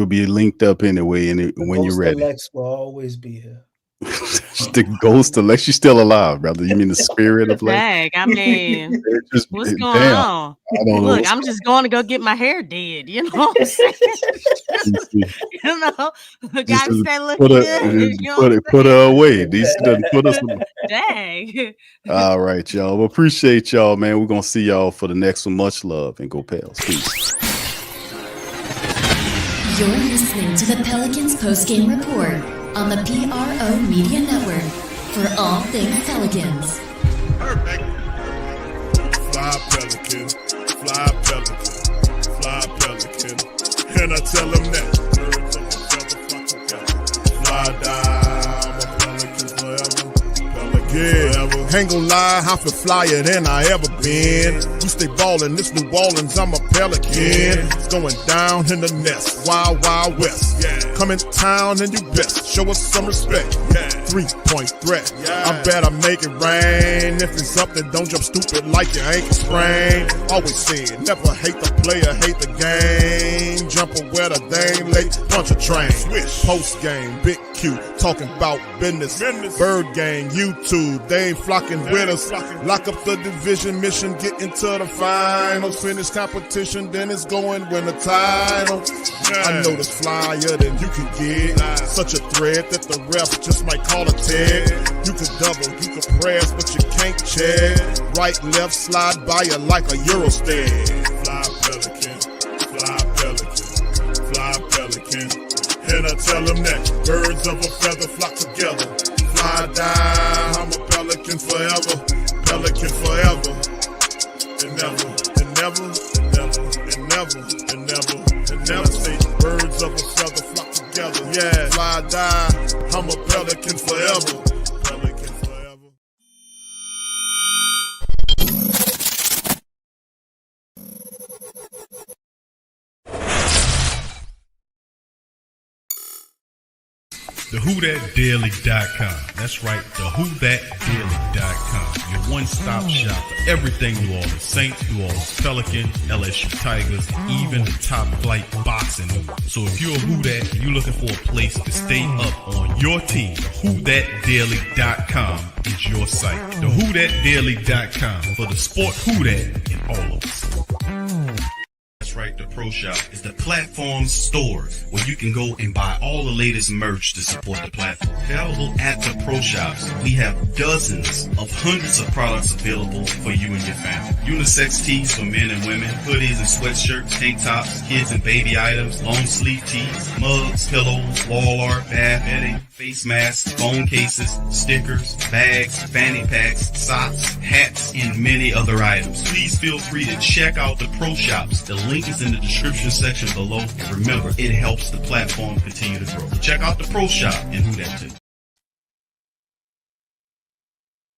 S3: be linked up anyway, and when you're ready.
S8: Lex will always be here.
S3: The ghost of Lex, she's still alive, brother. You mean the spirit of Lex?
S12: Dang, I mean, what's going on?
S3: I don't know.
S12: Look, I'm just going to go get my hair did. You know what I'm saying? You know, the guy said, "Look good."
S3: Put her away. These doesn't put us.
S12: Dang.
S3: All right, y'all. We appreciate y'all, man. We're gonna see y'all for the next one. Much love and go Pels. Peace.
S1: You're listening to the Pelicans postgame report on the PRO Media Network for all things Pelicans.
S2: Perfect. Fly Pelican, fly Pelican, fly Pelican. And I tell them that. Fly down, my Pelicans forever. Pelican. Ain't gon' lie, I feel flyer than I ever been. We stay ballin', this New Orleans, I'm a Pelican. It's going down in the nest, wild, wild west. Come in town and you best, show us some respect. 3-point threat. I better make it rain. If it's something, don't jump stupid like your ankle sprain. Always said, never hate the player, hate the game. Jumper where the dame late, punch a train. Post game, Big Q, talking about business. Bird gang, YouTube, they ain't flocking with us. Lock up the division mission, get into the finals. Finish competition, then it's going win the title. I know this flyer than you can get. Such a threat that the ref just might call a tag. You could double, you could press, but you can't check. Right, left, slide by you like a Eurostag. Fly Pelican, fly Pelican, fly Pelican. And I tell them that birds of a feather flock together. Fly down, I'm a Pelican forever. Pelican forever. And never, and never, and never, and never, and never, and never. Say birds of a feather flock together. Yeah, fly down, I'm a Pelican forever. Pelican forever.
S16: TheWhoThatDaily.com. That's right, TheWhoThatDaily.com. Your one-stop shop for everything New Orleans Saints, New Orleans Pelicans, LSU Tigers, even the top flight boxing. So if you're a Who That and you're looking for a place to stay up on your team, TheWhoThatDaily.com is your site. TheWhoThatDaily.com for the sport Who That in all of us. That's right, the Pro Shop is the platform store where you can go and buy all the latest merch to support the platform. Available at the Pro Shops, we have dozens of hundreds of products available for you and your family. Unisex tees for men and women, hoodies and sweatshirts, tank tops, kids and baby items, long sleeve tees, mugs, pillows, wall art, bath bedding, face masks, phone cases, stickers, bags, fanny packs, socks, hats, and many other items. Please feel free to check out the Pro Shops. The link is in the description section below. And remember, it helps the platform continue to grow. So check out the Pro Shop and Who That too.